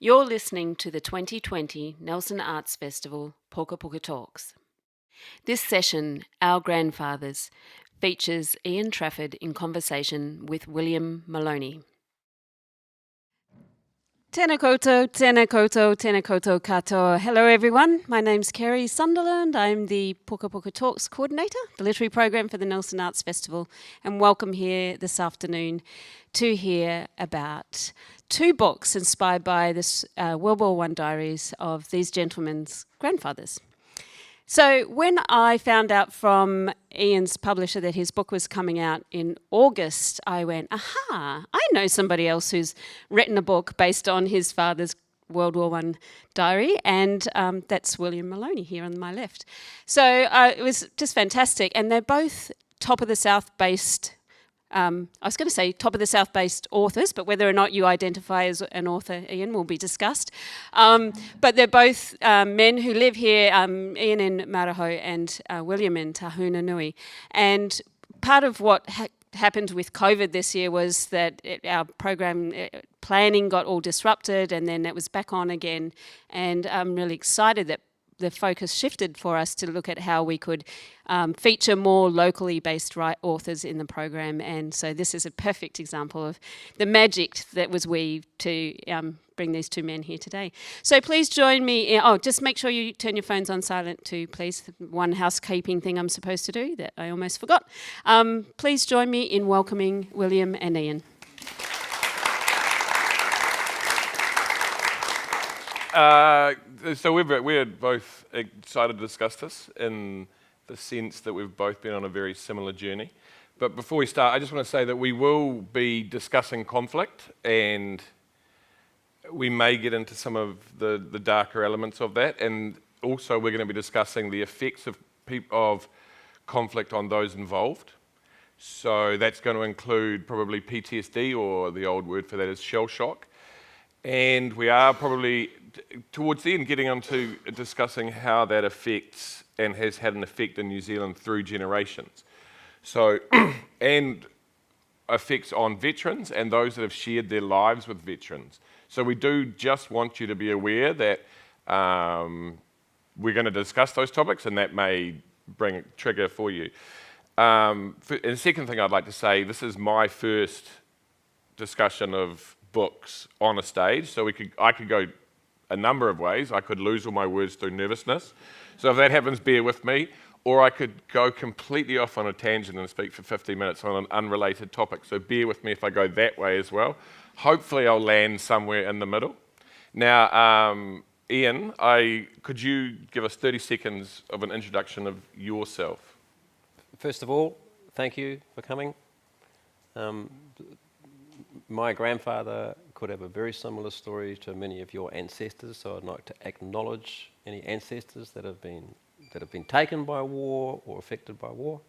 You're listening to the 2020 Nelson Arts Festival Pukapuka Talks. This session, Our Grandfathers, features Ian Trafford in conversation with William Moloney. Tēnā koutou, tēnā koutou, tēnā koutou katoa. Hello everyone, my name's Kerry Sunderland. I'm the Pukapuka Talks coordinator, the literary program for the Nelson Arts Festival, and welcome here this afternoon to hear about two books inspired by this World War I diaries of these gentlemen's grandfathers. So when I found out from Ian's publisher that his book was coming out in August, I went, aha, I know somebody else who's written a book based on his father's World War I diary, and that's William Moloney here on my left. So it was just fantastic, and they're both top of the South based I was going to say top of the South-based authors, but whether or not you identify as an author, Ian, will be discussed. But they're both men who live here, Ian in Maraho and William in Tahuna Nui. And part of what happened with COVID this year was that our program planning got all disrupted, and then it was back on again. And I'm really excited that the focus shifted for us to look at how we could feature more locally based authors in the program, and so this is a perfect example of the magic that was weaved to bring these two men here today. So please join me. Just make sure you turn your phones on silent too, please. One housekeeping thing I'm supposed to do that I almost forgot. Please join me in welcoming William and Ian. So we're both excited to discuss this in the sense that we've both been on a very similar journey. But before we start, I just want to say that we will be discussing conflict, and we may get into some of the darker elements of that, and also we're going to be discussing the effects of conflict on those involved. So that's going to include probably PTSD, or the old word for that is shell shock. And we are probably, towards the end, getting onto discussing how that affects and has had an effect in New Zealand through generations. So, and effects on veterans and those that have shared their lives with veterans. So we do just want you to be aware that we're going to discuss those topics, and that may bring a trigger for you. And the second thing I'd like to say, this is my first discussion of books on a stage, so I could go a number of ways. I could lose all my words through nervousness, so if that happens, bear with me. Or I could go completely off on a tangent and speak for 15 minutes on an unrelated topic, so bear with me if I go that way as well. Hopefully I'll land somewhere in the middle. Now, Ian, could you give us 30 seconds of an introduction of yourself? First of all, thank you for coming. My grandfather could have a very similar story to many of your ancestors, so I'd like to acknowledge any ancestors that have been taken by war or affected by war.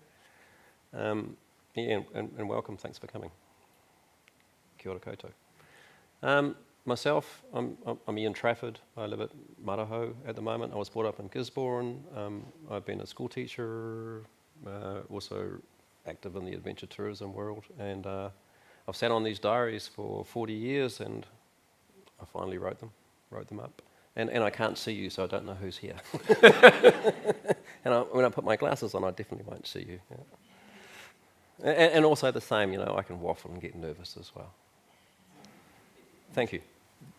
And welcome. Thanks for coming. Kia ora koutou. Myself, I'm Ian Trafford. I live at Maraho at the moment. I was brought up in Gisborne. I've been a school teacher, also active in the adventure tourism world, and I've sat on these diaries for 40 years, and I finally wrote them up. And I can't see you, so I don't know who's here. And when I put my glasses on, I definitely won't see you. Yeah. And also the same, I can waffle and get nervous as well. Thank you.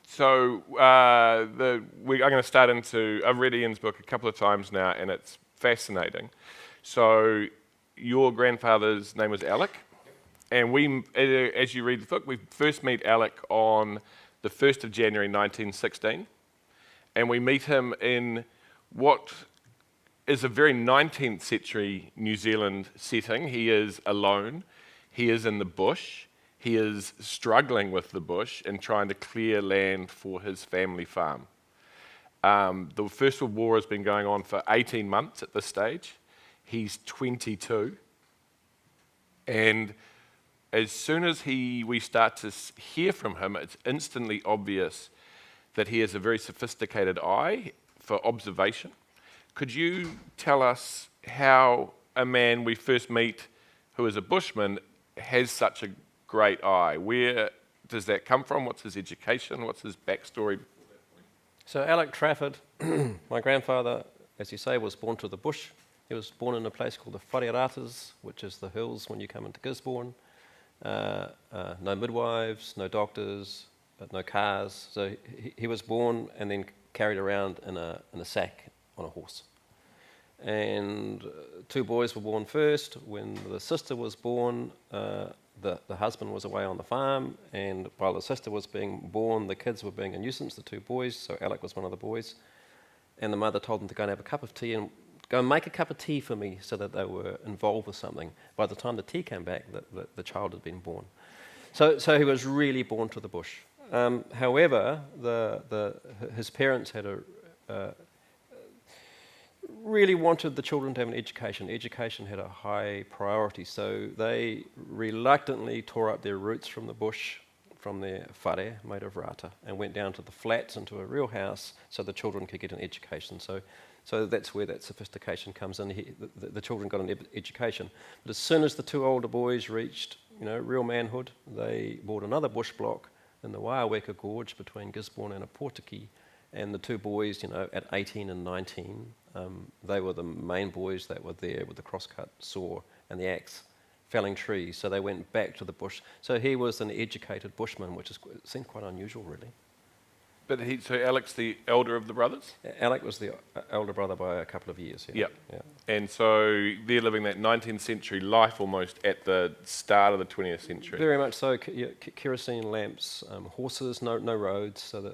So I'm going to start into, I've read Ian's book a couple of times now, and it's fascinating. So your grandfather's name was Alick. And we, as you read the book, we first meet Alick on the 1st of January 1916, and we meet him in what is a very 19th century New Zealand setting. He is alone, he is in the bush, he is struggling with the bush and trying to clear land for his family farm. The First World War has been going on for 18 months at this stage. He's 22, and as soon as we start to hear from him, it's instantly obvious that he has a very sophisticated eye for observation. Could you tell us how a man we first meet who is a bushman has such a great eye? Where does that come from? What's his education? What's his backstory? So Alick Trafford, my grandfather, as you say, was born to the bush. He was born in a place called the Whareratas, which is the hills when you come into Gisborne. No midwives, no doctors, no cars. So he was born and then carried around in a sack on a horse. And two boys were born first. When the sister was born, the husband was away on the farm, and while the sister was being born, the kids were being a nuisance, the two boys, so Alick was one of the boys. And the mother told them to go and have a cup of tea and go and make a cup of tea for me, so that they were involved with something. By the time the tea came back, the child had been born. So he was really born to the bush. However, his parents had really wanted the children to have an education. Education had a high priority, so they reluctantly tore up their roots from the bush, from their whare made of rata, and went down to the flats into a real house so the children could get an education. So that's where that sophistication comes in. The children got an education. But as soon as the two older boys reached, real manhood, they bought another bush block in the Waiaweka Gorge between Gisborne and Aportiki. And the two boys, at 18 and 19, they were the main boys that were there with the crosscut saw and the axe, felling trees. So they went back to the bush. So he was an educated bushman, which seemed quite unusual, really. But so Alick's the elder of the brothers? Alick was the elder brother by a couple of years. Yeah. And so they're living that 19th century life almost at the start of the 20th century. Very much so. Kerosene lamps, horses, no roads. So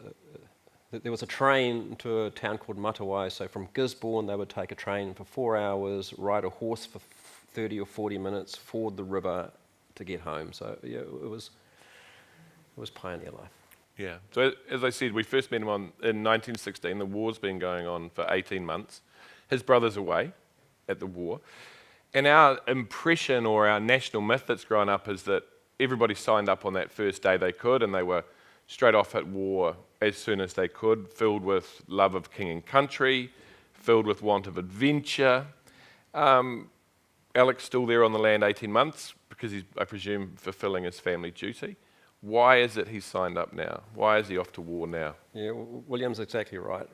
there was a train to a town called Matawai. So from Gisborne, they would take a train for 4 hours, ride a horse for 30 or 40 minutes, ford the river to get home. So it was pioneer life. Yeah. So as I said, we first met him in 1916. The war's been going on for 18 months. His brother's away at the war. And our impression or our national myth that's grown up is that everybody signed up on that first day they could, and they were straight off at war as soon as they could, filled with love of king and country, filled with want of adventure. Alick's still there on the land 18 months because he's, I presume, fulfilling his family duty. Why is it he's signed up now? Why is he off to war now? Yeah, William's exactly right.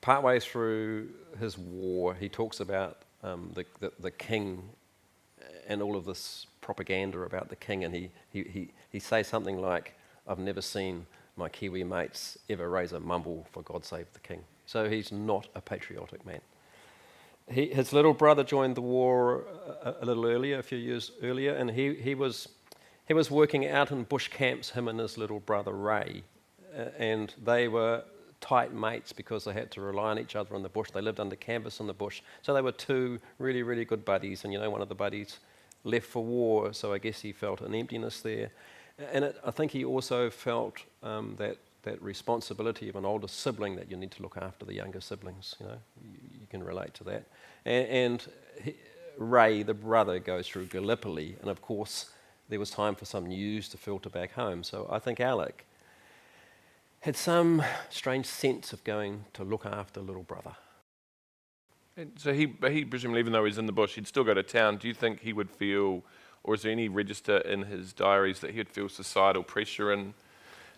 Partway through his war, he talks about the king and all of this propaganda about the king, and he says something like, "I've never seen my Kiwi mates ever raise a mumble for God save the king." So he's not a patriotic man. His little brother joined the war a little earlier, a few years earlier, and he was working out in bush camps, him and his little brother Ray, and they were tight mates because they had to rely on each other in the bush. They lived under canvas in the bush. So they were two really, really good buddies, and one of the buddies left for war, so I guess he felt an emptiness there. And I think he also felt that responsibility of an older sibling, that you need to look after the younger siblings. You can relate to that. And Ray, the brother, goes through Gallipoli, and of course there was time for some news to filter back home. So I think Alick had some strange sense of going to look after little brother. And so he presumably, even though he's in the bush, he'd still go to town. Do you think he would feel, or is there any register in his diaries that he would feel societal pressure in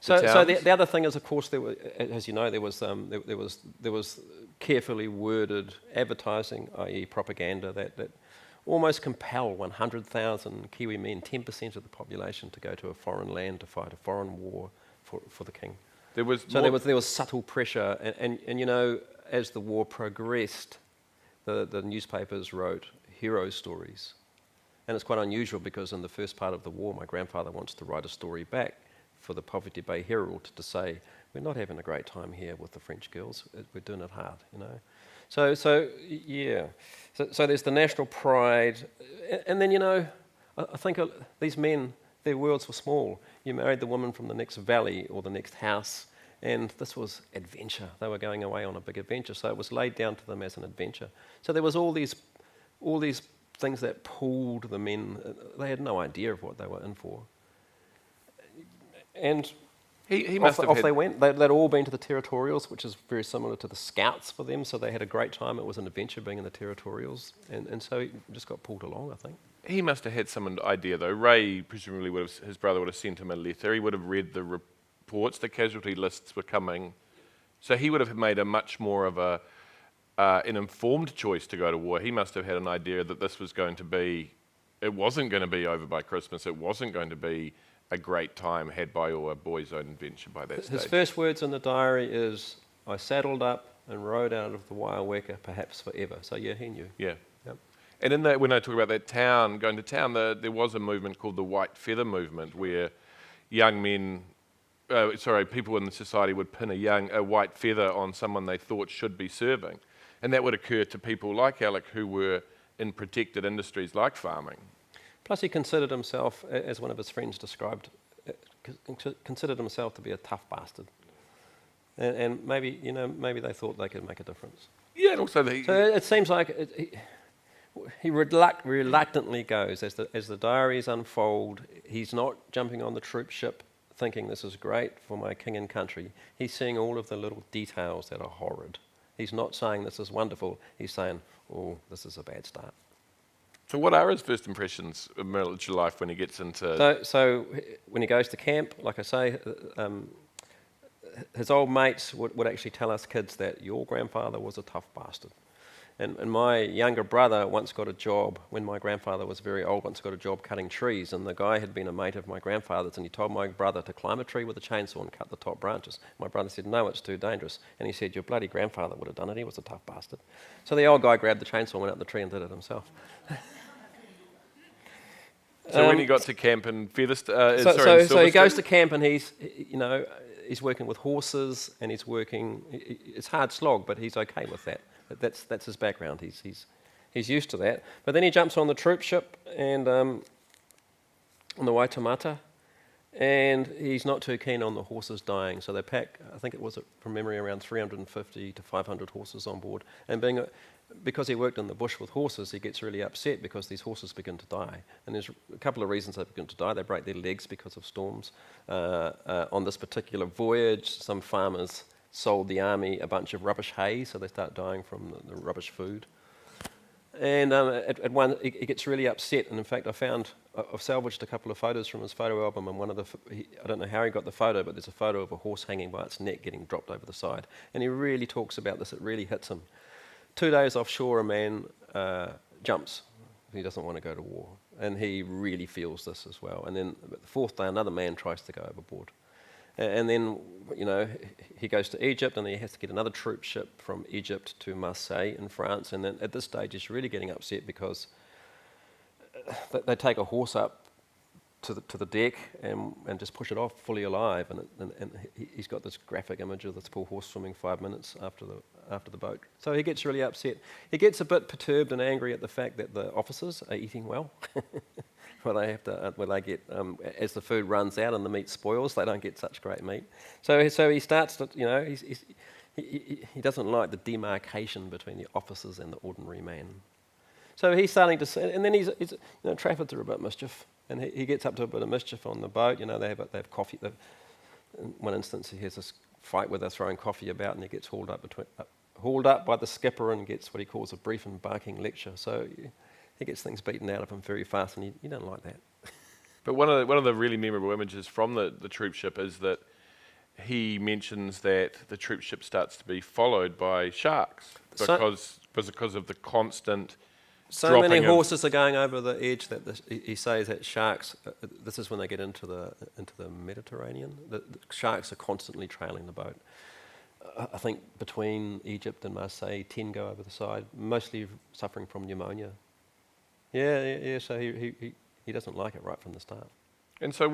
the towns? So the other thing is, of course, there was carefully worded advertising, i.e. propaganda, that almost compel 100,000 Kiwi men, 10% of the population, to go to a foreign land to fight a foreign war for the king. There was subtle pressure, and as the war progressed, the newspapers wrote hero stories. And it's quite unusual because in the first part of the war, my grandfather wants to write a story back for the Poverty Bay Herald to say, we're not having a great time here with the French girls, we're doing it hard, So there's the national pride, and then, I think these men, their worlds were small. You married the woman from the next valley or the next house, and this was adventure. They were going away on a big adventure, so it was laid down to them as an adventure. So there was all these things that pulled the men. They had no idea of what they were in for. And he must have off they went. They'd all been to the territorials, which is very similar to the scouts for them, so they had a great time. It was an adventure being in the territorials, and so he just got pulled along, I think. He must have had some idea, though. Ray presumably his brother would have sent him a letter. He would have read the reports. The casualty lists were coming So he would have made a much more of an informed choice to go to war. He must have had an idea that this was going to be, it wasn't going to be over by Christmas. It wasn't going to be a great time had by or a boy's own adventure by that stage. His first words in the diary is, "I saddled up and rode out of the Waiaweka, perhaps forever." So yeah, he knew. Yeah. Yep. And in that, when I talk about that town, going to town, there was a movement called the White Feather Movement, where young men, people in the society would pin a white feather on someone they thought should be serving. And that would occur to people like Alick who were in protected industries like farming. Plus, he considered himself, as one of his friends described, considered himself to be a tough bastard. And maybe they thought they could make a difference. Yeah, and also So it seems like he reluctantly goes as the diaries unfold. He's not jumping on the troop ship thinking this is great for my king and country. He's seeing all of the little details that are horrid. He's not saying this is wonderful. He's saying, oh, this is a bad start. So what are his first impressions of military life when he gets into... So when he goes to camp, like I say, his old mates would actually tell us kids that your grandfather was a tough bastard. And my younger brother once got a job, when my grandfather was very old, once got a job cutting trees, and the guy had been a mate of my grandfather's, and he told my brother to climb a tree with a chainsaw and cut the top branches. My brother said, no, it's too dangerous. And he said, your bloody grandfather would have done it, he was a tough bastard. So the old guy grabbed the chainsaw, went up the tree and did it himself. So when he got to camp in Featherstone... So he goes to camp and he's working with horses, and it's hard slog, but he's okay with that. That's his background. He's used to that. But then he jumps on the troop ship and on the Waitemata, and he's not too keen on the horses dying. So they pack, I think it was from memory, around 350 to 500 horses on board. And because he worked in the bush with horses, he gets really upset because these horses begin to die. And there's a couple of reasons they begin to die. They break their legs because of storms. On this particular voyage, some farmers sold the army a bunch of rubbish hay, so they start dying from the rubbish food. And at one, he gets really upset. And in fact, I've salvaged a couple of photos from his photo album, and I don't know how he got the photo, but there's a photo of a horse hanging by its neck getting dropped over the side. And he really talks about this. It really hits him. 2 days offshore, a man jumps. He doesn't want to go to war. And he really feels this as well. And then the fourth day, another man tries to go overboard. And then, he goes to Egypt, and then he has to get another troop ship from Egypt to Marseille in France. And then at this stage, he's really getting upset because they take a horse up to the deck and just push it off fully alive. And he's got this graphic image of this poor horse swimming 5 minutes after the boat. So he gets really upset. He gets a bit perturbed and angry at the fact that the officers are eating well. Where they get, as the food runs out and the meat spoils, they don't get such great meat. So he starts to, he doesn't like the demarcation between the officers and the ordinary man. So he's starting to, and then Traffords are a bit mischief, and he gets up to a bit of mischief on the boat. They have coffee. In one instance, he has this fight where they're throwing coffee about, and he gets hauled up by the skipper and gets what he calls a brief and barking lecture. So he gets things beaten out of him very fast, and you don't like that. But one of the really memorable images from the troop ship is that he mentions that the troop ship starts to be followed by sharks because of the constant so many horses are going over the edge that he says that sharks. This is when they get into the Mediterranean. The sharks are constantly trailing the boat. I think between Egypt and Marseille, 10 go over the side, mostly suffering from pneumonia. Yeah. So he doesn't like it right from the start. And so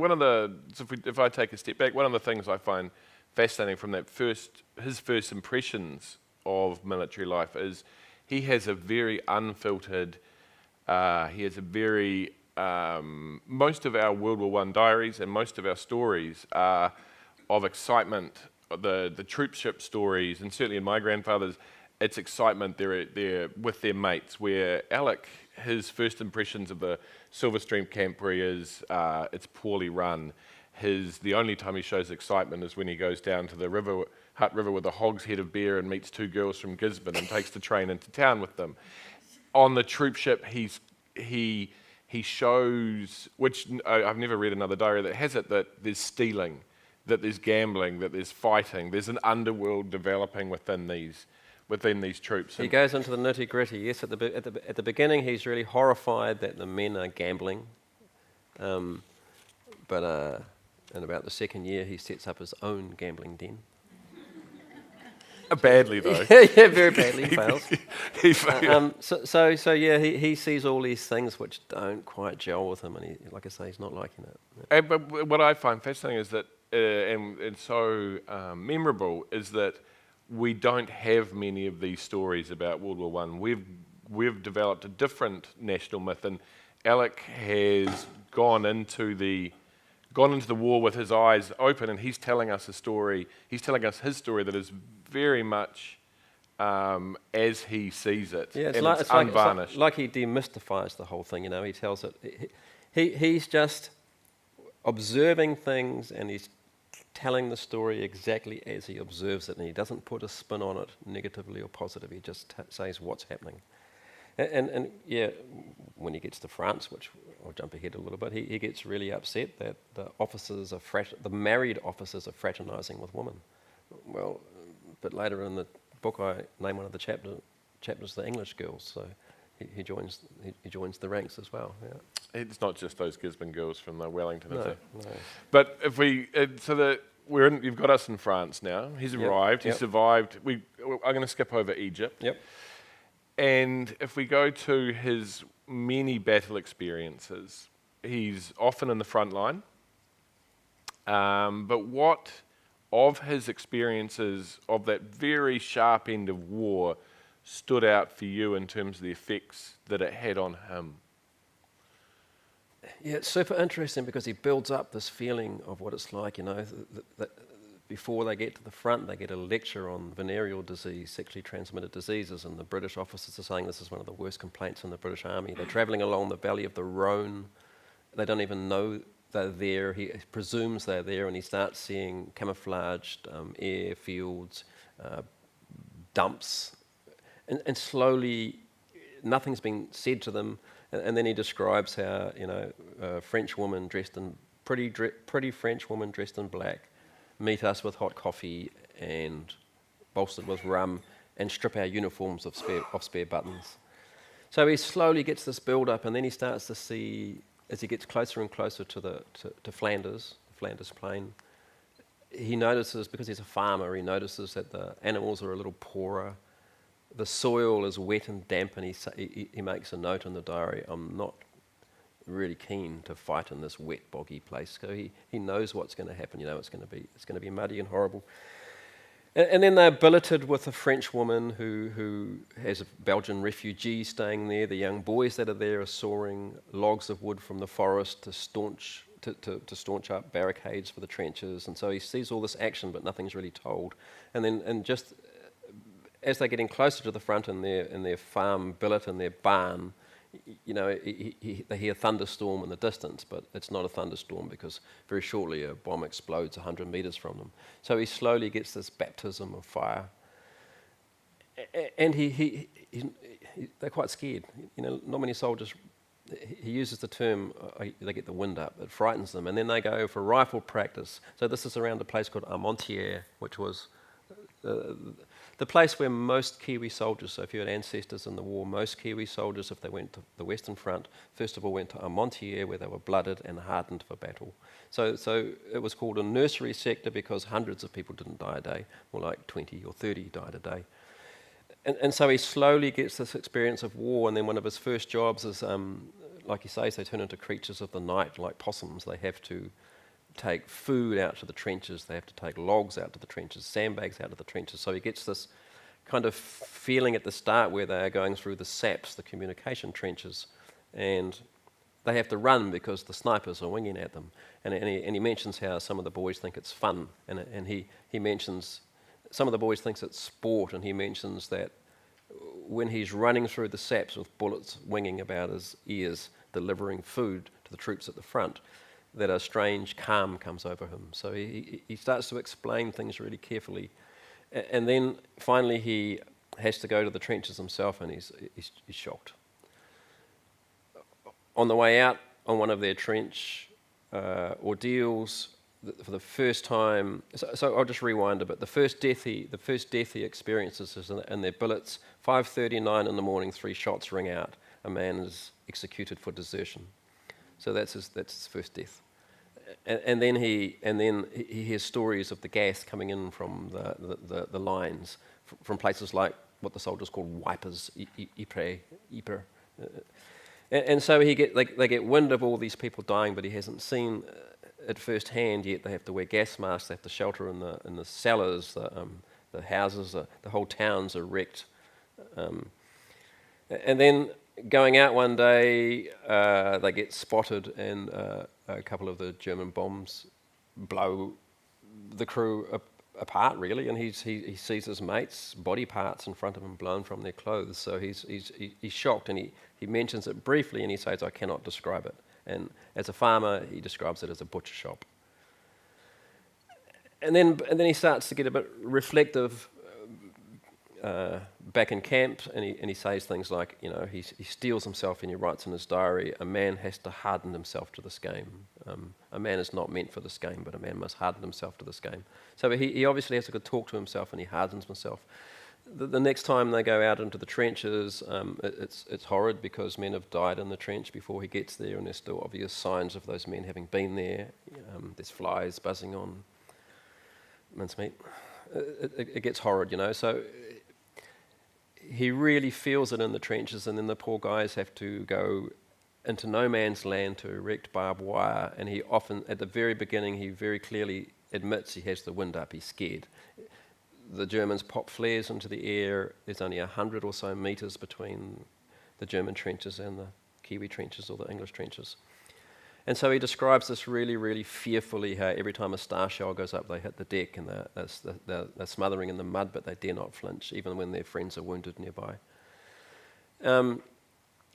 if I take a step back, one of the things I find fascinating from his first impressions of military life is he has a very unfiltered. Most of our World War I diaries and most of our stories are of excitement. The troop ship stories, and certainly in my grandfather's, it's excitement. They're with their mates. Where Alick, his first impressions of the Silverstream camp where he is, it's poorly run. The only time he shows excitement is when he goes down to the Hutt River with a hogshead of beer and meets 2 girls from Gisborne and takes the train into town with them. On the troop ship, he shows, which I've never read another diary that has it, that there's stealing. that there's gambling, that there's fighting, there's an underworld developing within these troops. He goes into the nitty-gritty. Yes, at the beginning, he's really horrified that the men are gambling. But in about the second year, he sets up his own gambling den. Badly, though. Yeah, very badly. He fails. He fails. So he sees all these things which don't quite gel with him, and like I say, he's not liking it. But what I find fascinating is that, and so memorable, is that we don't have many of these stories about World War I. We've developed a different national myth, and Alick has gone into the war with his eyes open, and he's telling us a story. He's telling us his story that is very much as he sees it, Yeah, and it's unvarnished. like he demystifies the whole thing. He tells it. He's just observing things, and he's telling the story exactly as he observes it, and he doesn't put a spin on it, negatively or positive. He just says what's happening. And yeah, when he gets to France, which I'll jump ahead a little bit, he gets really upset that the married officers are fraternizing with women. Well, but later in the book, I name one of the chapters the English girls, so he joins the ranks as well. Yeah. It's not just those Gisborne girls from Wellington, is it? No. But if you've got us in France now. He's arrived. He survived. I'm going to skip over Egypt. Yep. And if we go to his many battle experiences, he's often in the front line. But what of his experiences of that very sharp end of war stood out for you in terms of the effects that it had on him? Yeah, it's super interesting because he builds up this feeling of what it's like, that before they get to the front, they get a lecture on venereal disease, sexually transmitted diseases, and the British officers are saying this is one of the worst complaints in the British Army. They're travelling along the valley of the Rhone. They don't even know they're there. He presumes they're there, and he starts seeing camouflaged airfields, dumps, and slowly nothing's been said to them. And then he describes how a French woman dressed in pretty French woman dressed in black meet us with hot coffee and bolstered with rum and strip our uniforms of spare buttons. So he slowly gets this build up, and then he starts to see, as he gets closer and closer to Flanders, the Flanders Plain, he notices, because he's a farmer, he notices that the animals are a little poorer. The soil is wet and damp, and he makes a note in the diary, I'm not really keen to fight in this wet, boggy place. So he knows what's going to happen. It's going to be muddy and horrible. And then they're billeted with a French woman who has a Belgian refugee staying there. The young boys that are there are sawing logs of wood from the forest to staunch up barricades for the trenches. And so he sees all this action, but nothing's really told. And just as they're getting closer to the front in their farm billet and their barn, they hear a thunderstorm in the distance, but it's not a thunderstorm because very shortly a bomb explodes 100 metres from them. So he slowly gets this baptism of fire, and they're quite scared. Not many soldiers. He uses the term they get the wind up. It frightens them, and then they go for rifle practice. So this is around a place called Armentières, which was the place where most Kiwi soldiers, so if you had ancestors in the war, most Kiwi soldiers, if they went to the Western Front, first of all went to Armentières, where they were blooded and hardened for battle. So it was called a nursery sector because hundreds of people didn't die a day, more like 20 or 30 died a day. And so he slowly gets this experience of war, and then one of his first jobs is, like he says, they turn into creatures of the night, like possums. They have to take food out to the trenches, they have to take logs out to the trenches, sandbags out of the trenches. So he gets this kind of feeling at the start where they are going through the SAPs, the communication trenches, and they have to run because the snipers are winging at them. And he mentions how some of the boys think it's fun, and he mentions some of the boys thinks it's sport, and he mentions that when he's running through the SAPs with bullets winging about his ears, delivering food to the troops at the front, that a strange calm comes over him. So he starts to explain things really carefully. And then finally he has to go to the trenches himself, and he's shocked. On the way out on one of their trench ordeals, for the first time. So I'll just rewind a bit. The first death he experiences is in their billets. 5:39 in the morning, 3 shots ring out. A man is executed for desertion. So that's his first death. And then he hears stories of the gas coming in from the lines from places like what the soldiers called wipers, Ypres. And so they get wind of all these people dying, but he hasn't seen it firsthand yet. They have to wear gas masks. They have to shelter in the cellars. The houses, the whole towns are wrecked. And then going out one day, they get spotted, and a couple of the German bombs blow the crew apart, really. And he sees his mates' body parts in front of him blown from their clothes. So he's shocked, and he mentions it briefly, and he says, "I cannot describe it." And as a farmer, he describes it as a butcher shop. And then he starts to get a bit reflective back in camp, and he says things like, he steels himself, and he writes in his diary, "A man has to harden himself to this game. A man is not meant for this game, but a man must harden himself to this game." So he obviously has to go talk to himself, and he hardens himself. The next time they go out into the trenches, it's horrid because men have died in the trench before he gets there, and there's still obvious signs of those men having been there. There's flies buzzing on mincemeat. It gets horrid, So he really feels it in the trenches, and then the poor guys have to go into no man's land to erect barbed wire, and he often, at the very beginning, he very clearly admits he has the wind up, he's scared. The Germans pop flares into the air. There's only 100 or so metres between the German trenches and the Kiwi trenches or the English trenches. And so he describes this really, really fearfully, how every time a star shell goes up, they hit the deck, and they're smothering in the mud, but they dare not flinch, even when their friends are wounded nearby.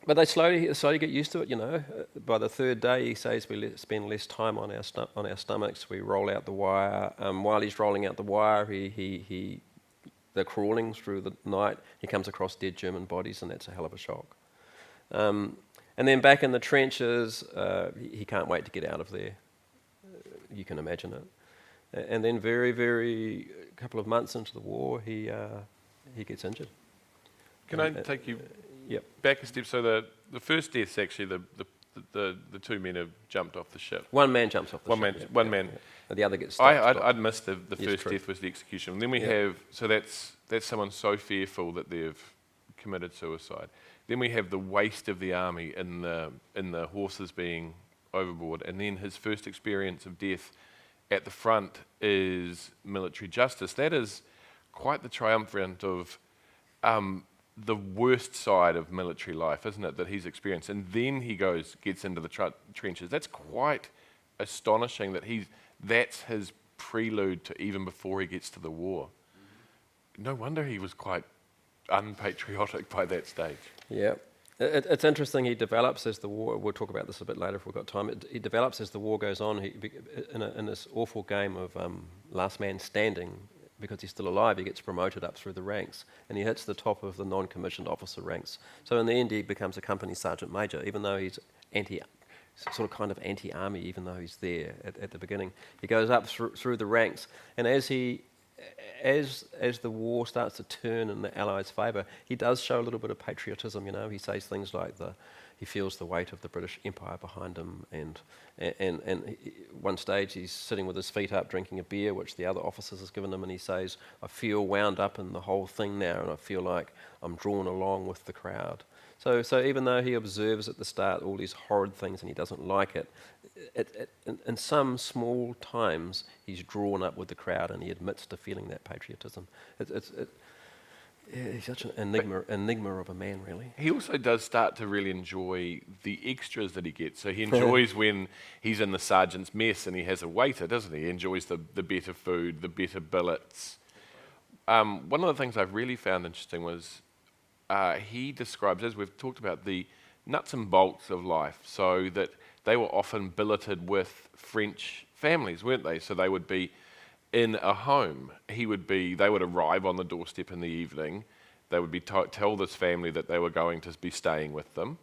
But they slowly get used to it, By the third day, he says, we spend less time on our stomachs. We roll out the wire. While he's rolling out the wire, they're crawling through the night. He comes across dead German bodies, and that's a hell of a shock. And then back in the trenches, he can't wait to get out of there. You can imagine it. And then a couple of months into the war, he gets injured. Can I take you Yep. back a step? So the first death's actually the 2 men have jumped off the ship. One man jumps off the ship. One man. And the other gets stopped. I'd missed the Yes, first true. death was the execution. And then we have, so that's someone so fearful that they've committed suicide. Then we have the waste of the army in the horses being overboard. And then his first experience of death at the front is military justice. That is quite the triumvirate of the worst side of military life, isn't it, that he's experienced? And then he gets into the trenches. That's quite astonishing that's his prelude to even before he gets to the war. No wonder he was quite unpatriotic by that stage. Yeah. It's interesting, he develops as the war, we'll talk about this a bit later if we've got time, he develops as the war goes on, in this awful game of last man standing. Because he's still alive, he gets promoted up through the ranks, and he hits the top of the non-commissioned officer ranks. So in the end, he becomes a company sergeant major, even though he's anti-army, even though he's there at the beginning. He goes up through the ranks, and as the war starts to turn in the Allies' favour, he does show a little bit of patriotism. He says things like he feels the weight of the British Empire behind him, and one stage he's sitting with his feet up drinking a beer which the other officers has given him, and he says, "I feel wound up in the whole thing now, and I feel like I'm drawn along with the crowd." So even though he observes at the start all these horrid things and he doesn't like it, in some small times he's drawn up with the crowd, and he admits to feeling that patriotism. He's such an enigma of a man, really. He also does start to really enjoy the extras that he gets. So he enjoys when he's in the sergeant's mess and he has a waiter, doesn't he? He enjoys the better food, the better billets. One of the things I've really found interesting was he describes, as we've talked about, the nuts and bolts of life, so that they were often billeted with French families, weren't they? So they would be in a home. They would arrive on the doorstep in the evening. They would be tell this family that they were going to be staying with them.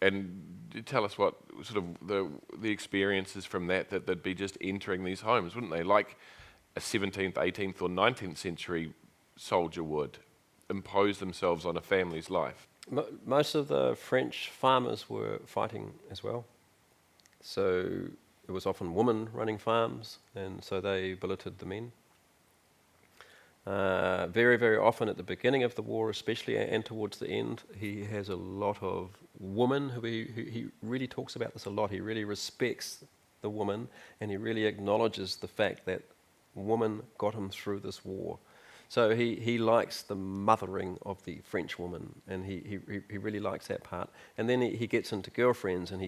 and tell us what sort of the experiences from that they'd be just entering these homes, wouldn't they? Like a 17th, 18th or 19th century soldier would impose themselves on a family's life. Most of the French farmers were fighting as well. So it was often women running farms, and so they billeted the men. Very, very often at the beginning of the war, especially, and towards the end, he has a lot of women who he really talks about this a lot. He really respects the woman, and he really acknowledges the fact that woman got him through this war. So he likes the mothering of the French woman, and he really likes that part. And then he gets into girlfriends, and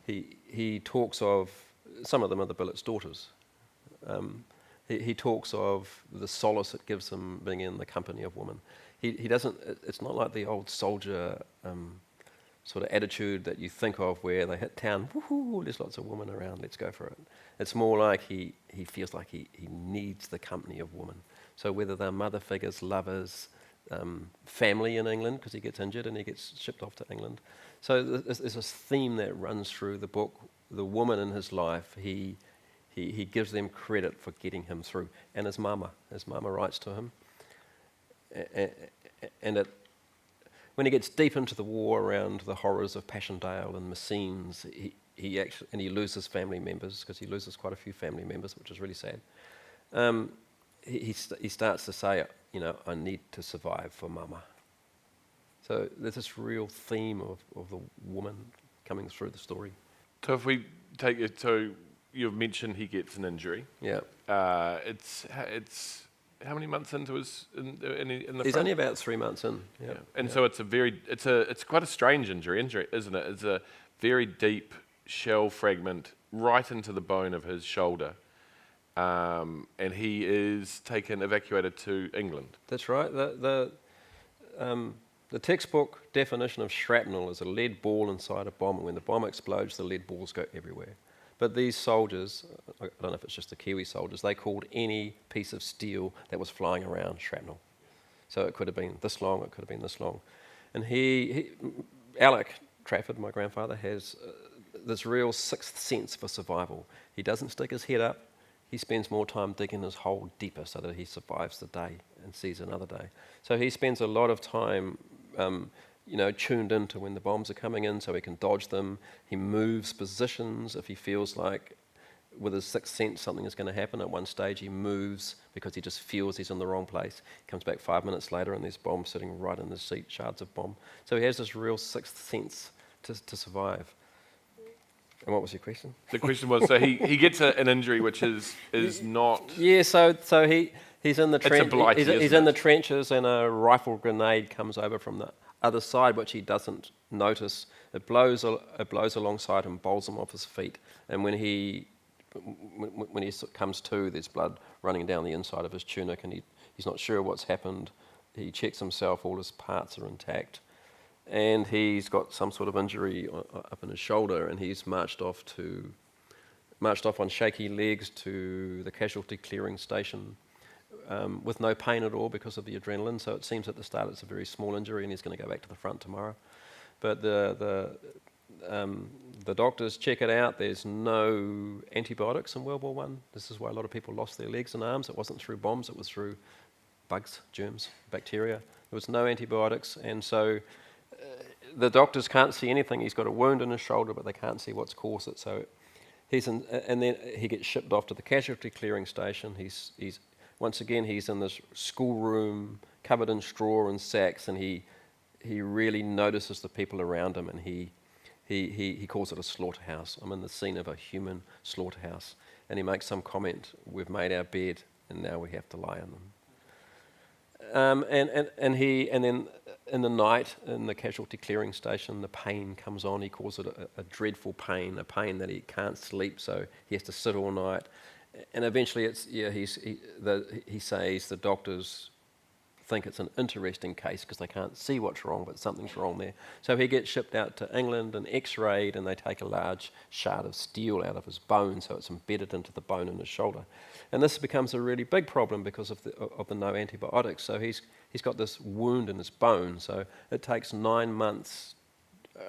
he talks of, some of them are the Billet's daughters. He talks of the solace it gives him being in the company of women. He doesn't. It's not like the old soldier sort of attitude that you think of, where they hit town, woohoo, there's lots of women around, let's go for it. It's more like he feels like he needs the company of women. So whether they're mother figures, lovers, family in England, because he gets injured and he gets shipped off to England. So there's this theme that runs through the book. The woman in his life, he gives them credit for getting him through. And his mama writes to him. And when he gets deep into the war around the horrors of Passchendaele and Messines, he loses family members, because he loses quite a few family members, which is really sad. He starts to say, I need to survive for mama. So there's this real theme of the woman coming through the story. So if we take it, so you've mentioned he gets an injury. Yeah. It's how many months into his in the He's front? only about 3 months in. Yeah. And so it's quite a strange injury, isn't it? It's a very deep shell fragment right into the bone of his shoulder. And he is evacuated to England. That's right. The textbook definition of shrapnel is a lead ball inside a bomb, and when the bomb explodes, the lead balls go everywhere. But these soldiers, I don't know if it's just the Kiwi soldiers, they called any piece of steel that was flying around shrapnel. So it could have been this long, it could have been this long. And Alick, Trafford, my grandfather, has this real sixth sense for survival. He doesn't stick his head up. He spends more time digging his hole deeper so that he survives the day and sees another day. So he spends a lot of time tuned into when the bombs are coming in so he can dodge them. He moves positions if he feels like, with his sixth sense, something is going to happen. At one stage he moves because he just feels he's in the wrong place. He comes back 5 minutes later and there's bombs sitting right in his seat, shards of bomb. So he has this real sixth sense to survive. And what was your question? The question was, so he gets an injury which is not... Yeah, so he's in the he's in the trenches, and a rifle grenade comes over from the other side, which he doesn't notice. It blows alongside him, bowls him off his feet, and when he comes to, there's blood running down the inside of his tunic, and he's not sure what's happened. He checks himself, all his parts are intact. And he's got some sort of injury up in his shoulder, and he's marched off on shaky legs to the casualty clearing station with no pain at all because of the adrenaline. So it seems at the start it's a very small injury, and he's going to go back to the front tomorrow. But the doctors check it out. There's no antibiotics in World War I. This is why a lot of people lost their legs and arms. It wasn't through bombs, it was through bugs, germs, bacteria. There was no antibiotics, and so the doctors can't see anything. He's got a wound in his shoulder, but they can't see what's caused it. So and then he gets shipped off to the casualty clearing station. He's once again he's in this schoolroom covered in straw and sacks, and he really notices the people around him, and he calls it a slaughterhouse. I'm in the scene of a human slaughterhouse, and he makes some comment: "We've made our bed, and now we have to lie in them." And then in the night, in the casualty clearing station, the pain comes on. He calls it a dreadful pain, a pain that he can't sleep, so he has to sit all night. And eventually, he says the doctors think it's an interesting case because they can't see what's wrong, but something's wrong there. So he gets shipped out to England and x-rayed, and they take a large shard of steel out of his bone, so it's embedded into the bone in his shoulder. And this becomes a really big problem because of the no antibiotics. So he's got this wound in his bone, so it takes 9 months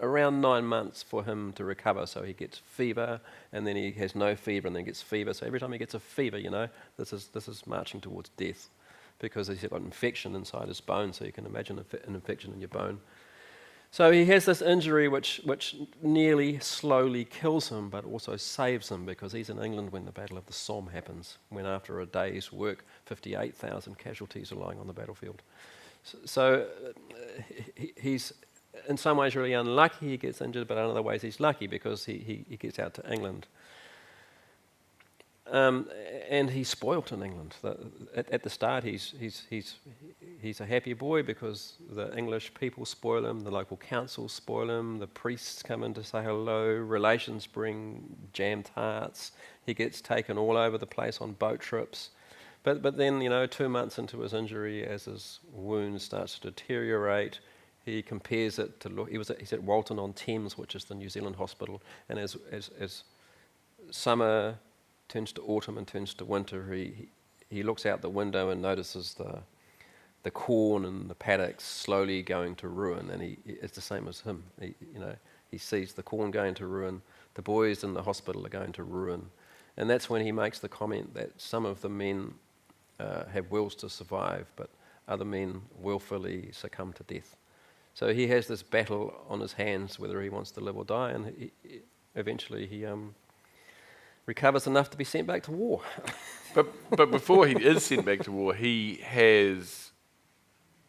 around 9 months for him to recover. So he gets fever, and then he has no fever, and then gets fever. So every time he gets a fever, this is marching towards death, because he's got infection inside his bone. So you can imagine an infection in your bone. So he has this injury which nearly slowly kills him, but also saves him, because he's in England when the Battle of the Somme happens, when after a day's work, 58,000 casualties are lying on the battlefield. So he's in some ways really unlucky he gets injured, but in other ways he's lucky because he gets out to England. And he's spoilt in England. At the start, he's a happy boy because the English people spoil him, the local council spoil him, the priests come in to say hello, relations bring jam tarts. He gets taken all over the place on boat trips. But then, 2 months into his injury, as his wound starts to deteriorate, he compares it to he's at Walton-on-Thames, which is the New Zealand hospital, and as summer turns to autumn and turns to winter, he looks out the window and notices the corn and the paddocks slowly going to ruin, and it's the same as him. He sees the corn going to ruin, the boys in the hospital are going to ruin, and that's when he makes the comment that some of the men have wills to survive, but other men willfully succumb to death. So he has this battle on his hands whether he wants to live or die, and eventually he recovers enough to be sent back to war. But before he is sent back to war, he has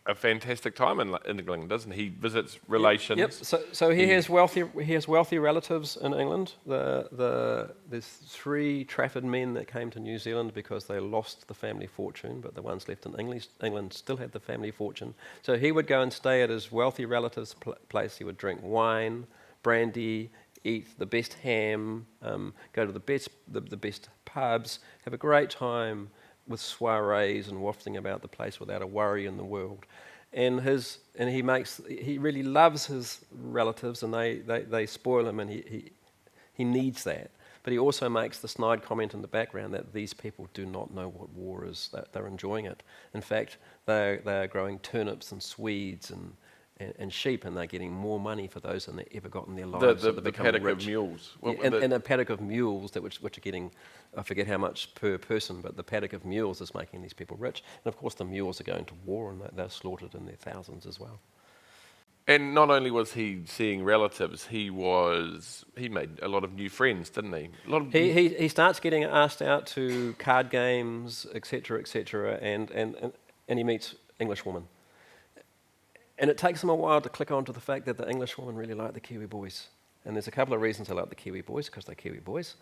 a fantastic time in England, doesn't he? He visits relations. Yep. So he has wealthy relatives in England. There's 3 Trafford men that came to New Zealand because they lost the family fortune, but the ones left in England still had the family fortune. So he would go and stay at his wealthy relatives' place. He would drink wine, brandy, eat the best ham, go to the best pubs, have a great time with soirees and wafting about the place without a worry in the world. And he really loves his relatives, and they spoil him, and he needs that. But he also makes the snide comment in the background that these people do not know what war is, that they're enjoying it. In fact, they're growing turnips and Swedes and sheep, and they're getting more money for those than they ever got in their lives. The paddock of mules. And a paddock of mules which are getting, I forget how much per person, but the paddock of mules is making these people rich. And of course the mules are going to war, and they're slaughtered in their thousands as well. And not only was he seeing relatives, he made a lot of new friends, didn't he? He starts getting asked out to card games, etc., and he meets English women. And it takes him a while to click on to the fact that the English women really like the Kiwi boys. And there's a couple of reasons they like the Kiwi boys, because they're Kiwi boys.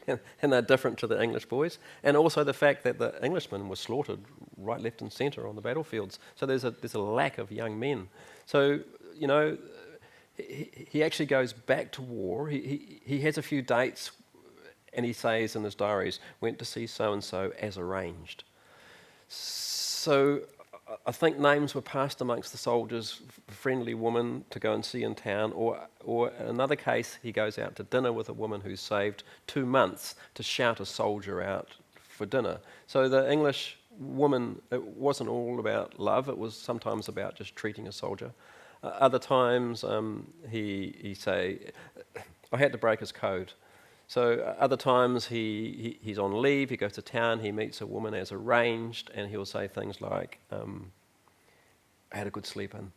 and they're different to the English boys. And also the fact that the Englishmen were slaughtered right, left and centre on the battlefields. So there's a lack of young men. So, he actually goes back to war. He has a few dates, and he says in his diaries, went to see so-and-so as arranged. So I think names were passed amongst the soldiers, friendly woman to go and see in town, or in another case, he goes out to dinner with a woman who's saved 2 months to shout a soldier out for dinner. So the English woman, it wasn't all about love, it was sometimes about just treating a soldier. Other times, he say, I had to break his code. So other times he's on leave, he goes to town, he meets a woman as arranged, and he'll say things like, I had a good sleep in.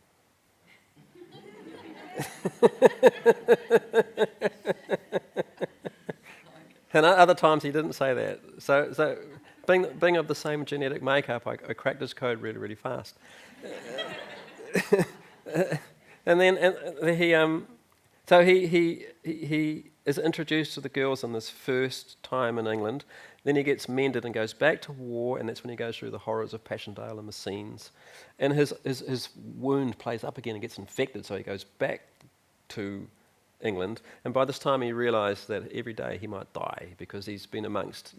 And other times he didn't say that. So being of the same genetic makeup, I cracked his code really, really fast. And he is introduced to the girls in this first time in England. Then he gets mended and goes back to war, and that's when he goes through the horrors of Passchendaele and Messines. And his wound plays up again and gets infected, so he goes back to England. And by this time he realised that every day he might die, because he's been amongst,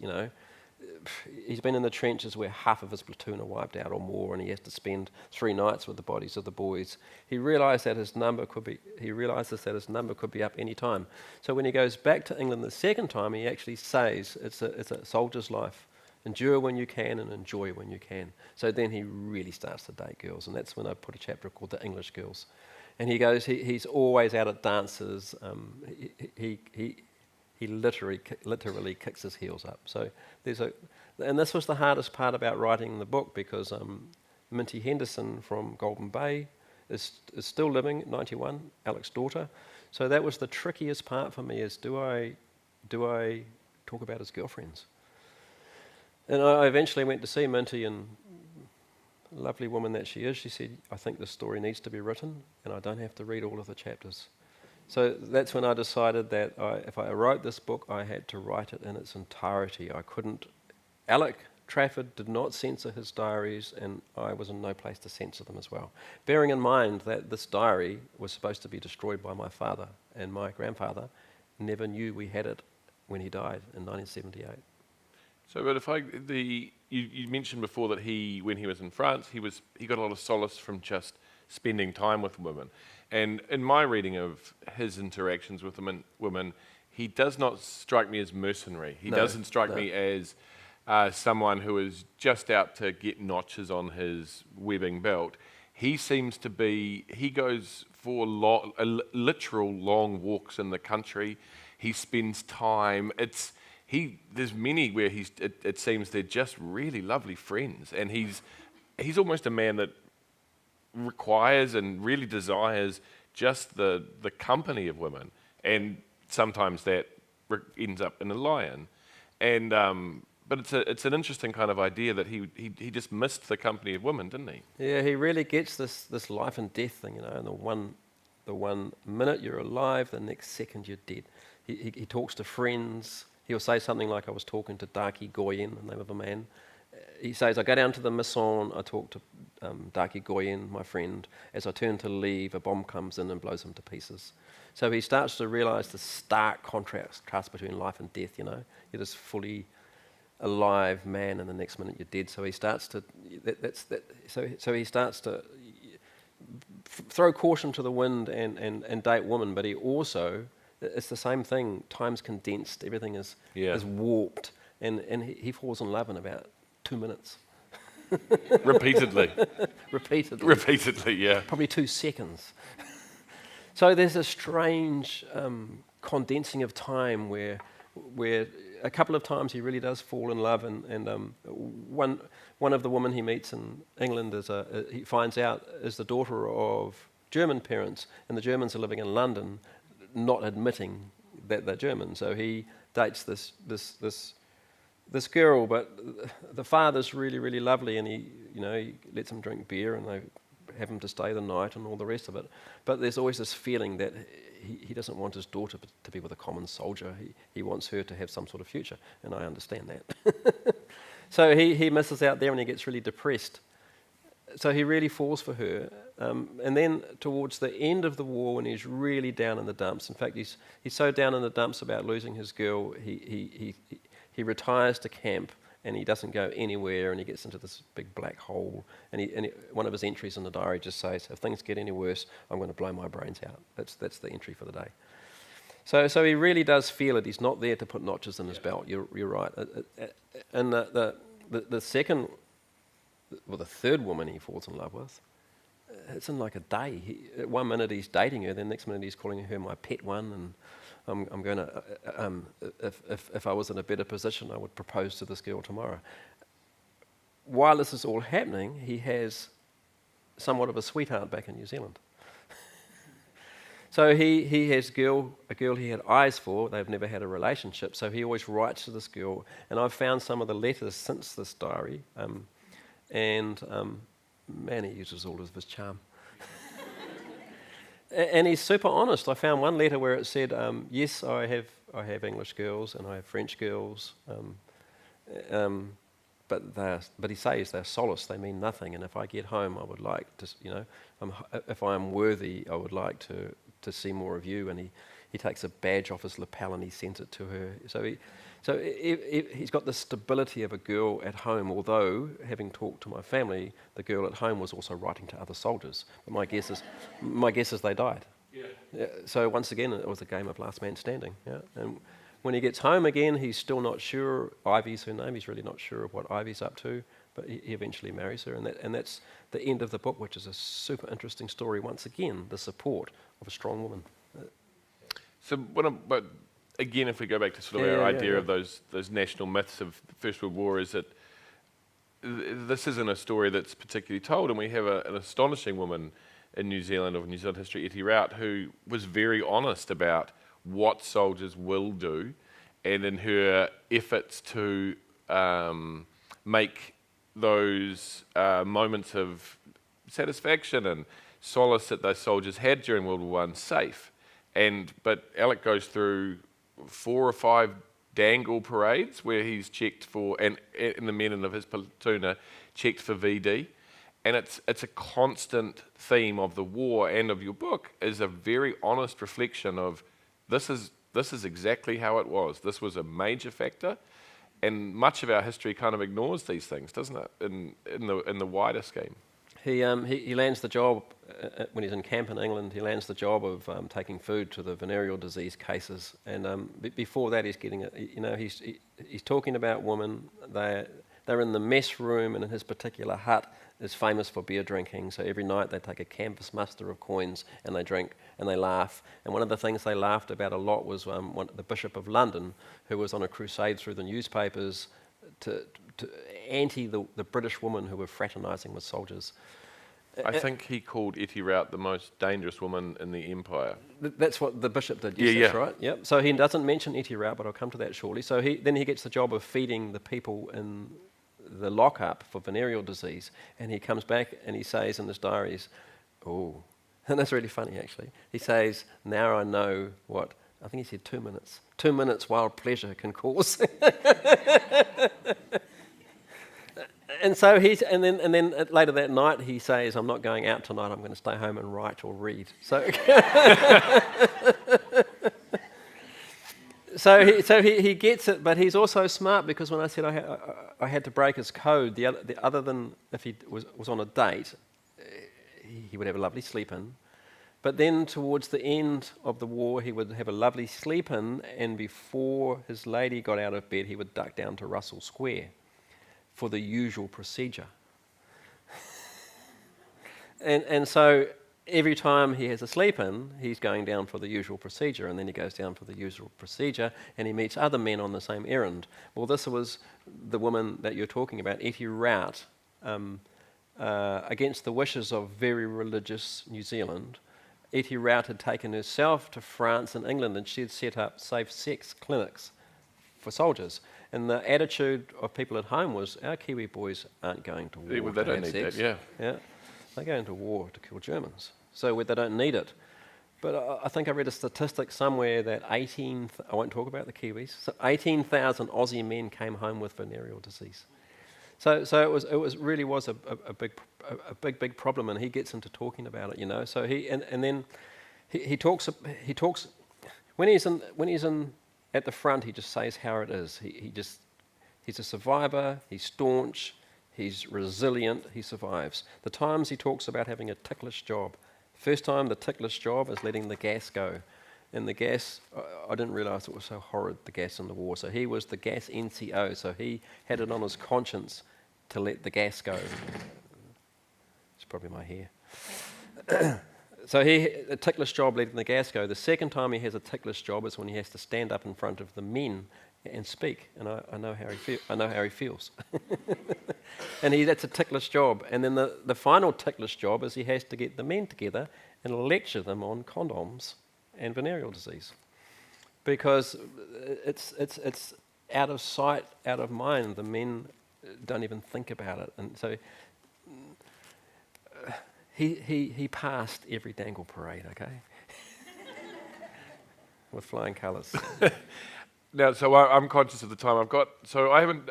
he's been in the trenches where half of his platoon are wiped out or more, and he has to spend 3 nights with the bodies of the boys. He realises that his number could be up any time. So when he goes back to England the second time, he actually says it's a soldier's life. Endure when you can and enjoy when you can. So then he really starts to date girls, and that's when I put a chapter called The English Girls. And he goes, he's always out at dances. He literally kicks his heels up. So and this was the hardest part about writing the book, because Minty Henderson from Golden Bay is still living at 91, Alick's daughter. So that was the trickiest part for me, is do I talk about his girlfriends? And I eventually went to see Minty, and lovely woman that she is, she said, I think this story needs to be written and I don't have to read all of the chapters. So that's when I decided that if I wrote this book, I had to write it in its entirety. I couldn't. Alick Trafford did not censor his diaries, and I was in no place to censor them as well. Bearing in mind that this diary was supposed to be destroyed by my father, and my grandfather never knew we had it when he died in 1978. So, but you mentioned before that when he was in France, he got a lot of solace from just spending time with women. And in my reading of his interactions with women, he does not strike me as mercenary. He doesn't strike me as someone who is just out to get notches on his webbing belt. He seems to be, he goes for literal long walks in the country. He spends time. There's many where it seems they're just really lovely friends, and he's almost a man that requires and really desires just the company of women, and sometimes that ends up in a lion. And but it's an interesting kind of idea that he just missed the company of women, didn't he? Yeah, he really gets this life and death thing, and the one minute you're alive, the next second you're dead. He talks to friends. He'll say something like, I was talking to Darky Goyen, the name of a man. He says, I go down to the Maison, I talk to Darky Goyen, my friend. As I turn to leave, a bomb comes in and blows him to pieces. So he starts to realise the stark contrast between life and death, You're this fully alive man, and the next minute you're dead. So he starts to, so he starts to throw caution to the wind and date women, but he also, it's the same thing, time's condensed, everything is warped, and he falls in love in about 2 minutes. Repeatedly, yeah. Probably 2 seconds. So there's a strange condensing of time where a couple of times he really does fall in love, and one of the women he meets in England he finds out is the daughter of German parents, and the Germans are living in London, not admitting that they're German. So he dates this girl, but the father's really, really lovely, and he lets him drink beer, and they have him to stay the night and all the rest of it. But there's always this feeling that he doesn't want his daughter to be with a common soldier. He wants her to have some sort of future, and I understand that. So he misses out there, and he gets really depressed. So he really falls for her. And then towards the end of the war, when he's really down in the dumps, in fact, he's so down in the dumps about losing his girl, he retires to camp, and he doesn't go anywhere, and he gets into this big black hole. And one of his entries in the diary just says, if things get any worse, I'm going to blow my brains out. That's the entry for the day. So he really does feel it. He's not there to put notches in his belt. You're right. And the second, well, the third woman he falls in love with, it's in like a day. At 1 minute he's dating her, then next minute he's calling her my pet one, and I'm going to, if I was in a better position, I would propose to this girl tomorrow. While this is all happening, he has somewhat of a sweetheart back in New Zealand. So he has a girl he had eyes for. They've never had a relationship, so he always writes to this girl. And I've found some of the letters since this diary, man, he uses all of his charm. And he's super honest. I found one letter where it said, yes, I have English girls and I have French girls, but he says they're solace, they mean nothing, and if I get home I would like to, if I am worthy, I would like to see more of you. And he takes a badge off his lapel and he sends it to her. So he's got the stability of a girl at home, although, having talked to my family, the girl at home was also writing to other soldiers. But my guess is they died. Yeah. So once again, it was a game of last man standing. Yeah. And When he gets home again, he's still not sure. Ivy's her name. He's really not sure of what Ivy's up to, but he eventually marries her, and that's the end of the book, which is a super interesting story. Once again, the support of a strong woman. So, but again, if we go back to sort of our idea of those national myths of the First World War, is that this isn't a story that's particularly told, and we have an astonishing woman in New Zealand, or New Zealand history, Eti Rout, who was very honest about what soldiers will do, and in her efforts to make those moments of satisfaction and solace that those soldiers had during World War I safe. But Alick goes through 4 or 5 dangle parades where he's checked for, and the men of his platoon are checked for VD. And it's a constant theme of the war and of your book, is a very honest reflection of this is exactly how it was. This was a major factor, and much of our history kind of ignores these things, doesn't it? In the wider scheme. He lands the job when he's in camp in England. He lands the job of taking food to the venereal disease cases, and before that, he's getting he's talking about women. They're in the mess room, and in his particular hut is famous for beer drinking. So every night they take a canvas muster of coins and they drink and they laugh. And one of the things they laughed about a lot was the Bishop of London, who was on a crusade through the newspapers to anti the British women who were fraternising with soldiers. I think he called Eti Rout the most dangerous woman in the empire. That's what the bishop did, yes, that's right. Yep. So he doesn't mention Eti Rout, but I'll come to that shortly. So then he gets the job of feeding the people in the lockup for venereal disease, and he comes back and he says in his diaries, and that's really funny actually, he says, now I know what, I think he said 2 minutes. 2 minutes wild pleasure can cause. And so and then later that night he says, I'm not going out tonight, I'm going to stay home and write or read. So he gets it, but he's also smart, because when I said I had to break his code, the other than if he was on a date, he would have a lovely sleep-in. But then towards the end of the war, he would have a lovely sleep-in, and before his lady got out of bed, he would duck down to Russell Square for the usual procedure. and so every time he has a sleep-in, he's going down for the usual procedure, and then he goes down for the usual procedure, and he meets other men on the same errand. Well, this was the woman that you're talking about, Eti Rout, against the wishes of very religious New Zealand. Eti Rout had taken herself to France and England, and she had set up safe-sex clinics for soldiers. And the attitude of people at home was, our Kiwi boys aren't going to war They to don't have need sex. that, Yeah, they're going to war to kill Germans. So they don't need it. But I think I read a statistic somewhere that I won't talk about the Kiwis, so 18,000 Aussie men came home with venereal disease. So it really was a big problem, and he gets into talking about it, you know. So then he talks when he's in at the front, he just says how it is. He's a survivor, he's staunch, he's resilient, he survives. The times he talks about having a ticklish job. First time, the ticklish job is letting the gas go. And the gas, I didn't realise it was so horrid, the gas in the war. So he was the gas NCO, so he had it on his conscience to let the gas go. It's probably my hair. So a ticklish job letting the gas go. The second time he has a ticklish job is when he has to stand up in front of the men and speak. And I know how he feels. And that's a ticklish job. And then the final ticklish job is he has to get the men together and lecture them on condoms and venereal disease, because it's out of sight, out of mind. The men don't even think about it, and so he passed every dangle parade, okay, with flying colours. Now, so I'm conscious of the time I've got. So I've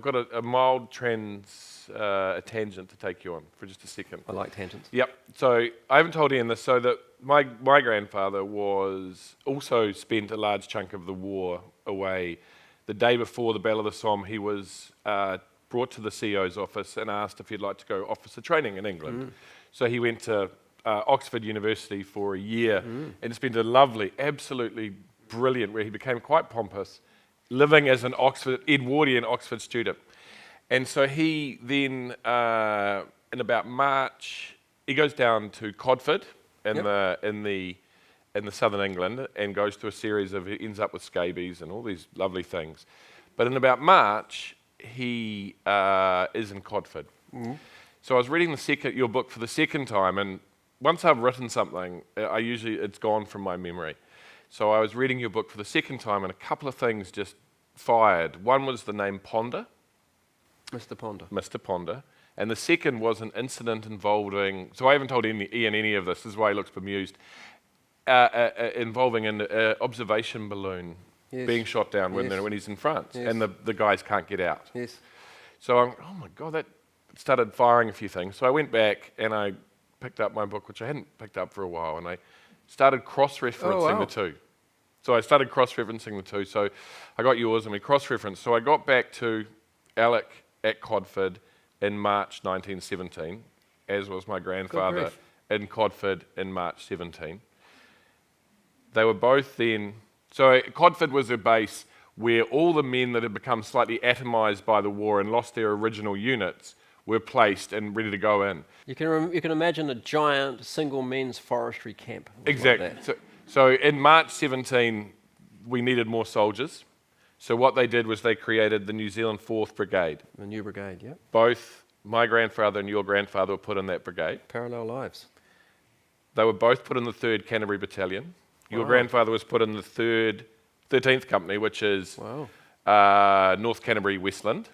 got a mild tangent to take you on for just a second. I like tangents. Yep. So I haven't told Ian this. So that my grandfather was also spent a large chunk of the war away. The day before the Battle of the Somme, he was brought to the CEO's office and asked if he'd like to go officer training in England. So he went to Oxford University for a year and spent a lovely, absolutely brilliant, where he became quite pompous, living as an Edwardian Oxford student. And so he then, in about March, he goes down to Codford in the southern England and goes through a series of, he ends up with scabies and all these lovely things. But in about March, he is in Codford. So I was reading your book for the second time, and once I've written something, it's gone from my memory. So I was reading your book for the second time, and a couple of things just fired. One was the name Ponder. Mr. Ponder. Mr. Ponder. And the second was an incident involving, so I haven't told Ian any of this is why he looks bemused, involving an observation balloon being shot down when he's in France, and the guys can't get out. Yes. So I'm, oh my God, that started firing a few things. So I went back and I picked up my book, which I hadn't picked up for a while, and I started cross-referencing the two. So I started cross-referencing the two. So I got yours and we cross-referenced. So I got back to Alick at Codford in March 1917, as was my grandfather in Codford in March 17. They were both then, so Codford was a base where all the men that had become slightly atomised by the war and lost their original units were placed and ready to go in. You can imagine a giant single men's forestry camp. Exactly. Like so in March 17, we needed more soldiers. So what they did was they created the New Zealand 4th Brigade. The new brigade, yeah. Both my grandfather and your grandfather were put in that brigade. Parallel lives. They were both put in the 3rd Canterbury Battalion. Your grandfather was put in the 13th Company, which is North Canterbury Westland.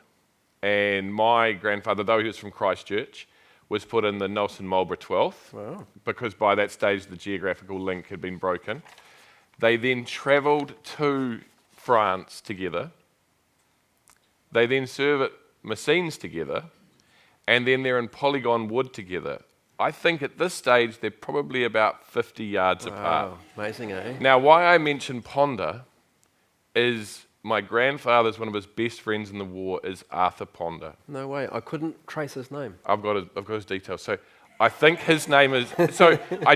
And my grandfather, though he was from Christchurch, was put in the Nelson Marlborough 12th, because by that stage the geographical link had been broken. They then travelled to France together. They then serve at Messines together, and then they're in Polygon Wood together. I think at this stage they're probably about 50 yards apart. Amazing, eh? Now, why I mention Ponder is my grandfather's, one of his best friends in the war is Arthur Ponder. No way, I couldn't trace his name. I've got his details. So I think his name is, so I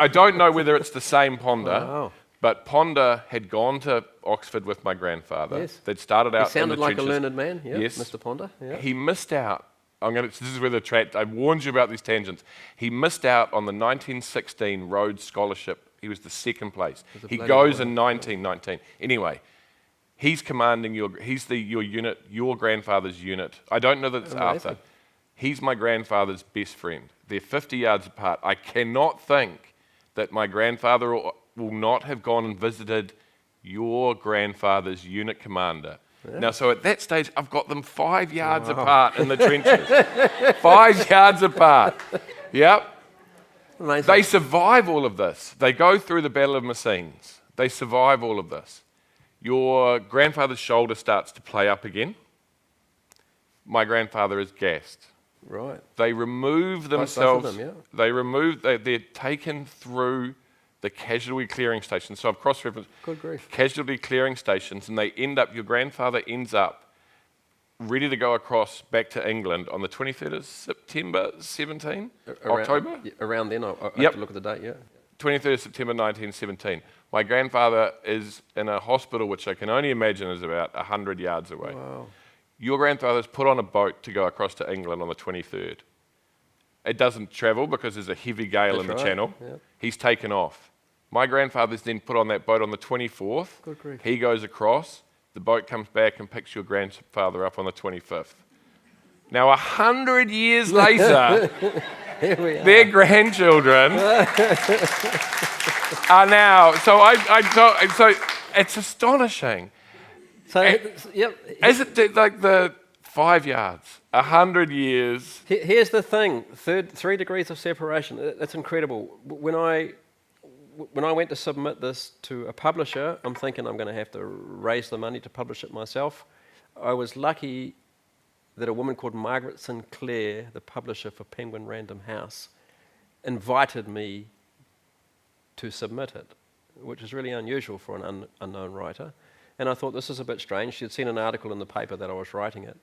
don't know whether it's the same Ponder, but Ponder had gone to Oxford with my grandfather. Yes. They'd started out He sounded in the like trenches. a learned man, Yes. Mr. Ponder. Yeah. He missed out. This is where I warned you about these tangents. He missed out on the 1916 Rhodes Scholarship. He was the second place. He goes in 1919. Anyway, he's commanding your unit, your grandfather's unit. I don't know that it's Arthur. He's my grandfather's best friend. They're 50 yards apart. I cannot think that my grandfather will not have gone and visited your grandfather's unit commander. Yeah. Now, so at that stage, I've got them 5 yards apart in the trenches. 5 yards apart. Yep. Amazing. They survive all of this. They go through the Battle of Messines. They survive all of this. Your grandfather's shoulder starts to play up again. My grandfather is gassed. Right. They remove themselves. Both of them, they're taken through the casualty clearing stations. So I've cross-referenced casualty clearing stations, and your grandfather ends up ready to go across back to England on the 23rd of September 17? October? Around then, I have to look at the date, yeah. 23rd of September 1917. My grandfather is in a hospital which I can only imagine is about 100 yards away. Wow. Your grandfather's put on a boat to go across to England on the 23rd. It doesn't travel because there's a heavy gale in the channel. Yep. He's taken off. My grandfather's then put on that boat on the 24th. Good grief. He goes across. The boat comes back and picks your grandfather up on the 25th. Now, 100 years later, their grandchildren are now. So it's astonishing. So, yep. Is it like the 5 yards, 100 years? Here's the thing: 3 degrees of separation. That's incredible. When I went to submit this to a publisher, I'm thinking I'm going to have to raise the money to publish it myself. I was lucky that a woman called Margaret Sinclair, the publisher for Penguin Random House, invited me to submit it, which is really unusual for an unknown writer. And I thought, this is a bit strange. She had seen an article in the paper that I was writing it.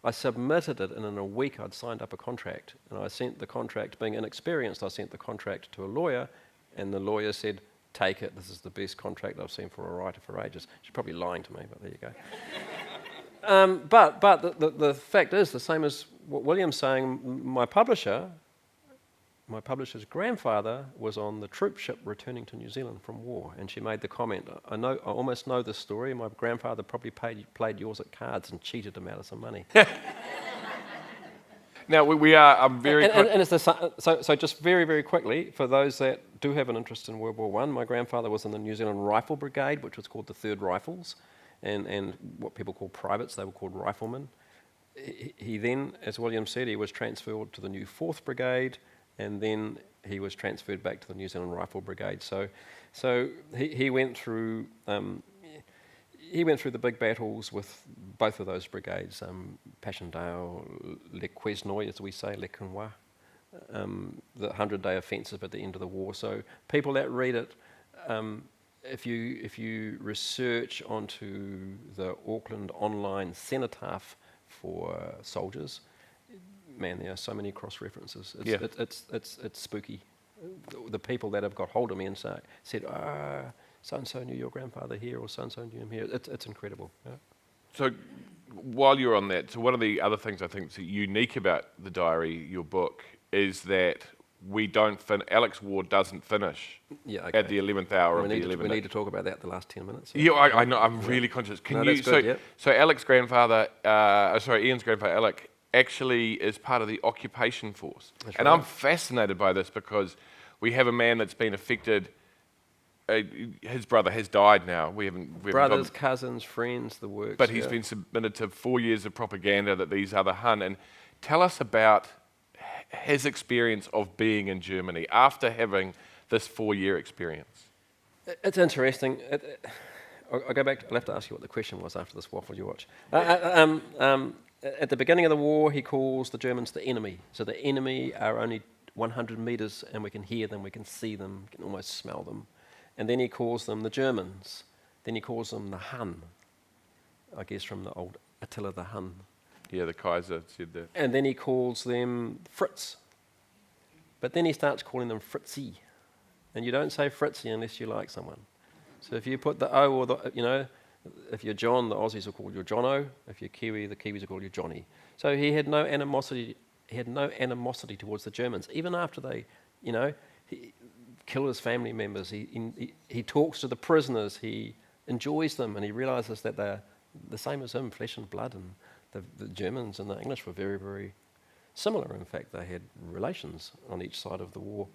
I submitted it, and in a week I'd signed up a contract. And I sent the contract, being inexperienced, I sent the contract to a lawyer, and the lawyer said, take it. This is the best contract I've seen for a writer for ages. She's probably lying to me, but there you go. But the fact is, the same as what William's saying, my publisher's grandfather was on the troop ship returning to New Zealand from war, and she made the comment, I almost know this story. My grandfather probably played yours at cards and cheated him out of some money. Now, I'm very... And it's so just very, very quickly, for those that do have an interest in World War I, my grandfather was in the New Zealand Rifle Brigade, which was called the 3rd Rifles, and what people call privates, they were called riflemen. He then, as William said, he was transferred to the new 4th Brigade, and then he was transferred back to the New Zealand Rifle Brigade. So he went through... He went through the big battles with both of those brigades, Passchendaele, Le Quesnoy, as we say, Le Quesnoy, the 100-day offensive at the end of the war. So people that read it, if you research onto the Auckland online cenotaph for soldiers, man, there are so many cross-references. It's spooky. The people that have got hold of me and said, so-and-so knew your grandfather here, or so-and-so knew him here. It's incredible. Yeah. So while you're on that, so one of the other things I think is unique about the diary, your book, is that Alick's war doesn't finish at the 11th hour of the 11th. We need to talk about that the last 10 minutes. Yeah, I know, I'm really conscious. So Alick's grandfather, Ian's grandfather, Alick, actually is part of the occupation force. That's right. I'm fascinated by this because we have a man that's been affected. His brother has died now. We haven't brothers, cousins, friends, the works. But he's been submitted to 4 years of propaganda that these other Hun. And tell us about his experience of being in Germany after having this 4-year experience. It's interesting. I'll go back. I'll have to ask you what the question was after this waffle you watch. At the beginning of the war, he calls the Germans the enemy. So the enemy are only 100 metres, and we can hear them, we can see them, we can almost smell them. And then he calls them the Germans. Then he calls them the Hun, I guess from the old Attila the Hun. Yeah, the Kaiser said that. And then he calls them Fritz. But then he starts calling them Fritzy. And you don't say Fritzy unless you like someone. So if you put the O or the, if you're John, the Aussies will call you Jono. If you're Kiwi, the Kiwis will call you Johnny. So he had no animosity. He had no animosity towards the Germans, even after they, he kill his family members. He talks to the prisoners. He enjoys them, and he realizes that they're the same as him, flesh and blood. And the Germans and the English were very, very similar. In fact, they had relations on each side of the war,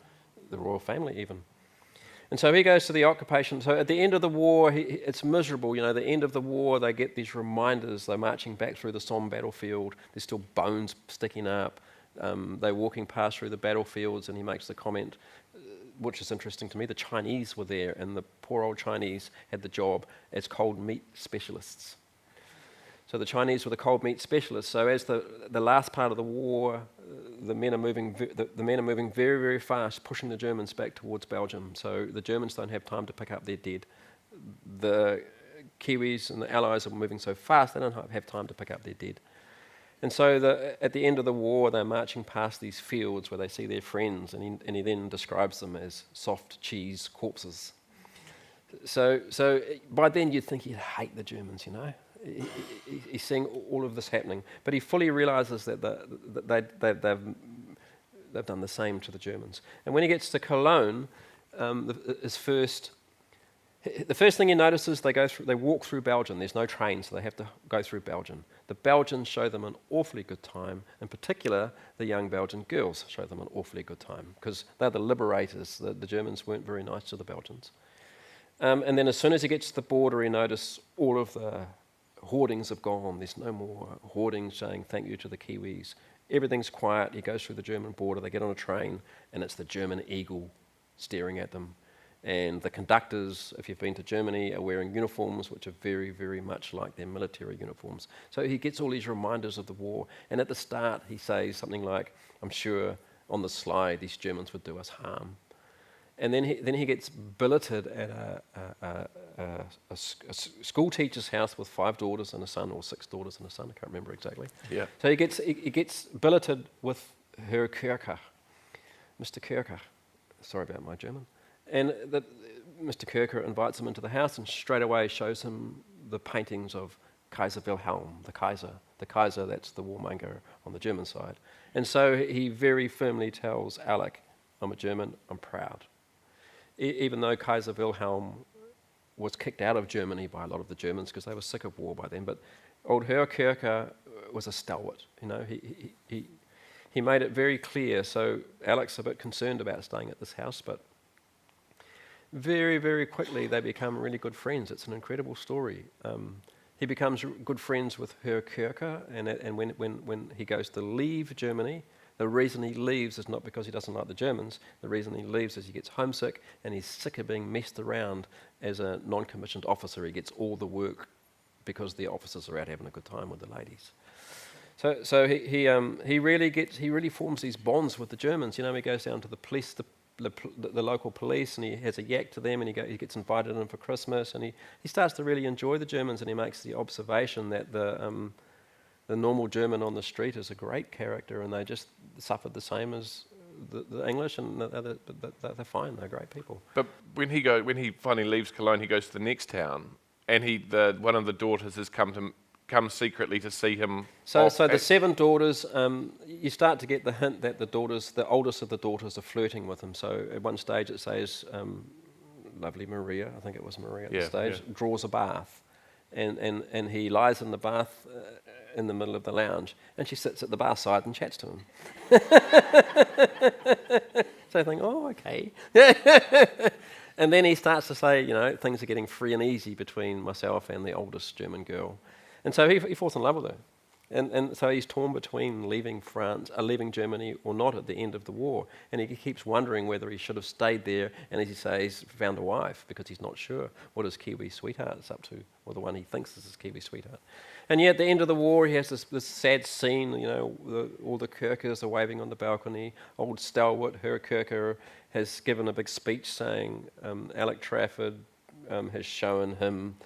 the royal family even. And so he goes to the occupation. So at the end of the war, it's miserable. The end of the war, they get these reminders. They're marching back through the Somme battlefield. There's still bones sticking up. They're walking past through the battlefields, and he makes the comment, which is interesting to me, the Chinese were there, and the poor old Chinese had the job as cold meat specialists. So the Chinese were the cold meat specialists. So as the last part of the war, the men are moving very, very fast, pushing the Germans back towards Belgium. So the Germans don't have time to pick up their dead. The Kiwis and the Allies are moving so fast, they don't have time to pick up their dead. And so at the end of the war, they're marching past these fields where they see their friends, and he then describes them as soft cheese corpses. So by then you'd think he'd hate the Germans, He's seeing all of this happening, but he fully realizes that they've done the same to the Germans. And when he gets to Cologne, the first thing he notices, they walk through Belgium. There's no train, so they have to go through Belgium. The Belgians show them an awfully good time. In particular, the young Belgian girls show them an awfully good time because they're the liberators. The Germans weren't very nice to the Belgians. And then as soon as he gets to the border, he notices all of the hoardings have gone. There's no more hoardings saying thank you to the Kiwis. Everything's quiet. He goes through the German border. They get on a train, and it's the German eagle staring at them. And the conductors, if you've been to Germany, are wearing uniforms which are very, very much like their military uniforms. So he gets all these reminders of the war. And at the start, he says something like, I'm sure on the slide these Germans would do us harm. And then he gets billeted at a school teacher's house with 5 daughters and a son, or 6 daughters and a son. I can't remember exactly. Yeah. So he gets billeted with Herr Kircher, Mr. Kircher. Sorry about my German. And Mr. Kirker invites him into the house and straight away shows him the paintings of Kaiser Wilhelm, the Kaiser, that's the warmonger on the German side. And so he very firmly tells Alick, I'm a German, I'm proud. Even though Kaiser Wilhelm was kicked out of Germany by a lot of the Germans because they were sick of war by then, but old Herr Kirker was a stalwart. He made it very clear. So Alick's a bit concerned about staying at this house, but very, very quickly they become really good friends. It's an incredible story. He becomes good friends with Herr Kirker, and when he goes to leave Germany, the reason he leaves is not because he doesn't like the Germans. The reason he leaves is he gets homesick and he's sick of being messed around as a non-commissioned officer. He gets all the work because the officers are out having a good time with the ladies. So he really forms these bonds with the Germans. He goes down to the police, the local police, and he has a yak to them, and he gets invited in for Christmas, and he starts to really enjoy the Germans, and he makes the observation that the normal German on the street is a great character, and they just suffered the same as the English, and they're fine. They're great people. But when he finally leaves Cologne, he goes to the next town, and one of the daughters has come secretly to see him. So the 7 daughters, you start to get the hint that the oldest of the daughters are flirting with him. So at one stage it says, lovely Maria, I think it was Maria at the stage, draws a bath. And he lies in the bath in the middle of the lounge, and she sits at the bar side and chats to him. So I think, oh, okay. And then he starts to say, things are getting free and easy between myself and the oldest German girl. And so he falls in love with her. And so he's torn between leaving Germany or not at the end of the war. And he keeps wondering whether he should have stayed there and, as he says, found a wife, because he's not sure what his Kiwi sweetheart's up to, or the one he thinks is his Kiwi sweetheart. And yet at the end of the war, he has this sad scene, all the Kirkers are waving on the balcony. Old stalwart Herr Kirker has given a big speech saying Alick Trafford has shown him,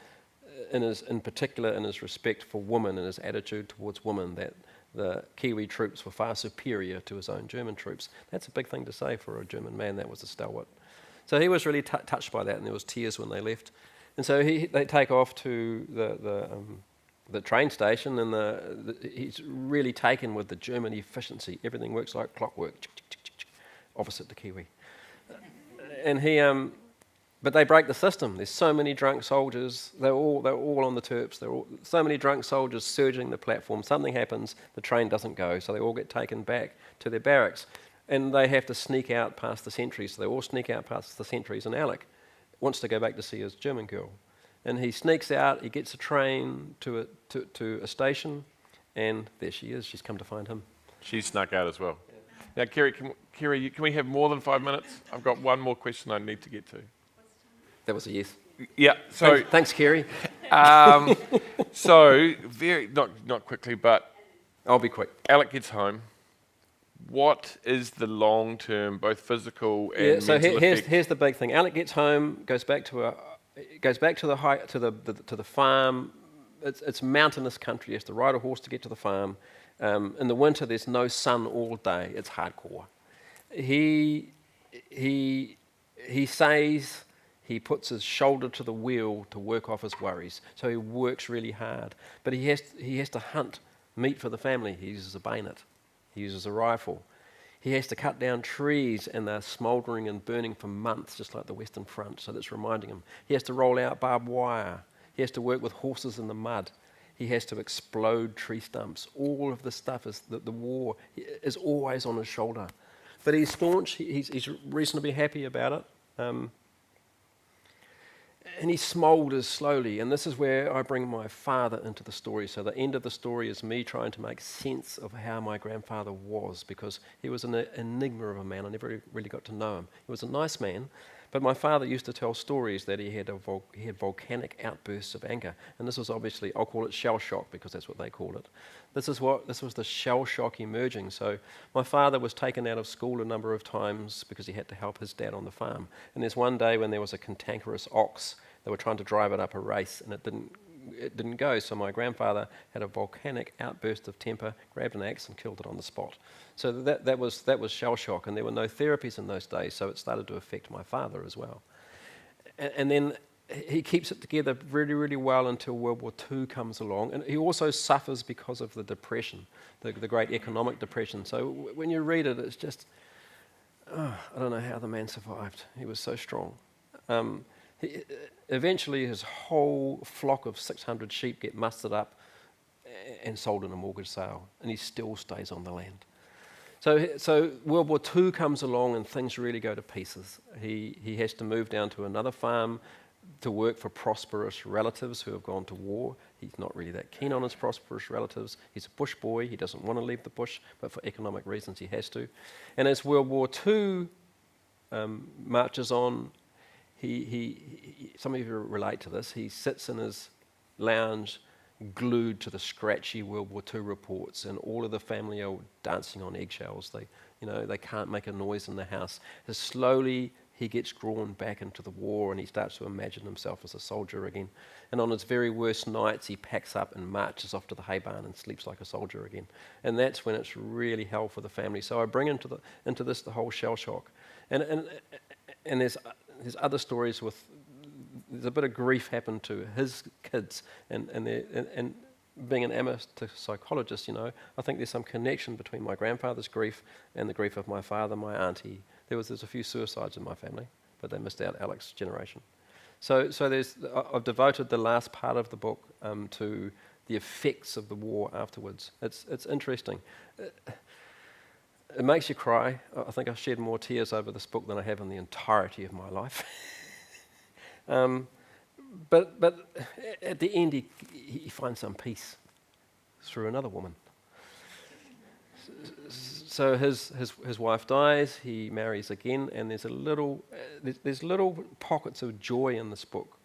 in particular in his respect for women and his attitude towards women, that the Kiwi troops were far superior to his own German troops. That's a big thing to say for a German man. That was a stalwart. So he was really touched by that, and there was tears when they left. And so they take off to the train station, and he's really taken with the German efficiency. Everything works like clockwork, opposite the Kiwi. And but they break the system. There's so many drunk soldiers. They're all on the Terps. So many drunk soldiers surging the platform. Something happens. The train doesn't go, so they all get taken back to their barracks, and they have to sneak out past the sentries. So they all sneak out past the sentries, and Alick wants to go back to see his German girl, and he sneaks out. He gets a train to a station, and there she is. She's come to find him. She snuck out as well. Yeah. Now, Kerry, can we have more than 5 minutes? I've got one more question I need to get to. That was a yes. Yeah. So thanks, Kerry. So not quickly, but I'll be quick. Alick gets home. What is the long-term, both physical and mental effect? Here's the big thing. Alick gets home, goes back to the farm. It's mountainous country. He has to ride a horse to get to the farm. In the winter, there's no sun all day. It's hardcore. He says he puts his shoulder to the wheel to work off his worries. So he works really hard. But he has to hunt meat for the family. He uses a bayonet. He uses a rifle. He has to cut down trees, and they're smouldering and burning for months, just like the Western Front. So that's reminding him. He has to roll out barbed wire. He has to work with horses in the mud. He has to explode tree stumps. All of this stuff is the war is always on his shoulder. But he's staunch. He's reasonably happy about it. And he smoulders slowly, and this is where I bring my father into the story. So the end of the story is me trying to make sense of how my grandfather was, because he was an enigma of a man. I never really got to know him. He was a nice man, but my father used to tell stories that he had volcanic outbursts of anger, and this was obviously, I'll call it shell shock, because that's what they called it. This was the shell shock emerging. So my father was taken out of school a number of times because he had to help his dad on the farm. And there's one day when there was a cantankerous ox. They were trying to drive it up a race, and it didn't go. So my grandfather had a volcanic outburst of temper, grabbed an axe and killed it on the spot. So that was shell shock, and there were no therapies in those days, so it started to affect my father as well. and then he keeps it together really, really well until World War II comes along. And he also suffers because of the depression, the great economic depression. So when you read it, it's just, I don't know how the man survived. He was so strong. Eventually his whole flock of 600 sheep get mustered up and sold in a mortgage sale, and he still stays on the land. So World War II comes along and things really go to pieces. He has to move down to another farm to work for prosperous relatives who have gone to war. He's not really that keen on his prosperous relatives. He's a bush boy. He doesn't want to leave the bush, but for economic reasons he has to. And as World War II marches on, some of you relate to this, he sits in his lounge glued to the scratchy World War II reports, and all of the family are dancing on eggshells. They can't make a noise in the house. And slowly he gets drawn back into the war, and he starts to imagine himself as a soldier again. And on his very worst nights, he packs up and marches off to the hay barn and sleeps like a soldier again. And that's when it's really hell for the family. So I bring into this the whole shell shock, and there's other stories with. There's a bit of grief happened to his kids, and being an amateur psychologist, I think there's some connection between my grandfather's grief and the grief of my father, my auntie. There's a few suicides in my family, but they missed out Alick's generation. So I've devoted the last part of the book to the effects of the war afterwards. It's interesting. It makes you cry. I think I've shed more tears over this book than I have in the entirety of my life. But at the end, he finds some peace through another woman. So his wife dies. He marries again, and there's little pockets of joy in this book,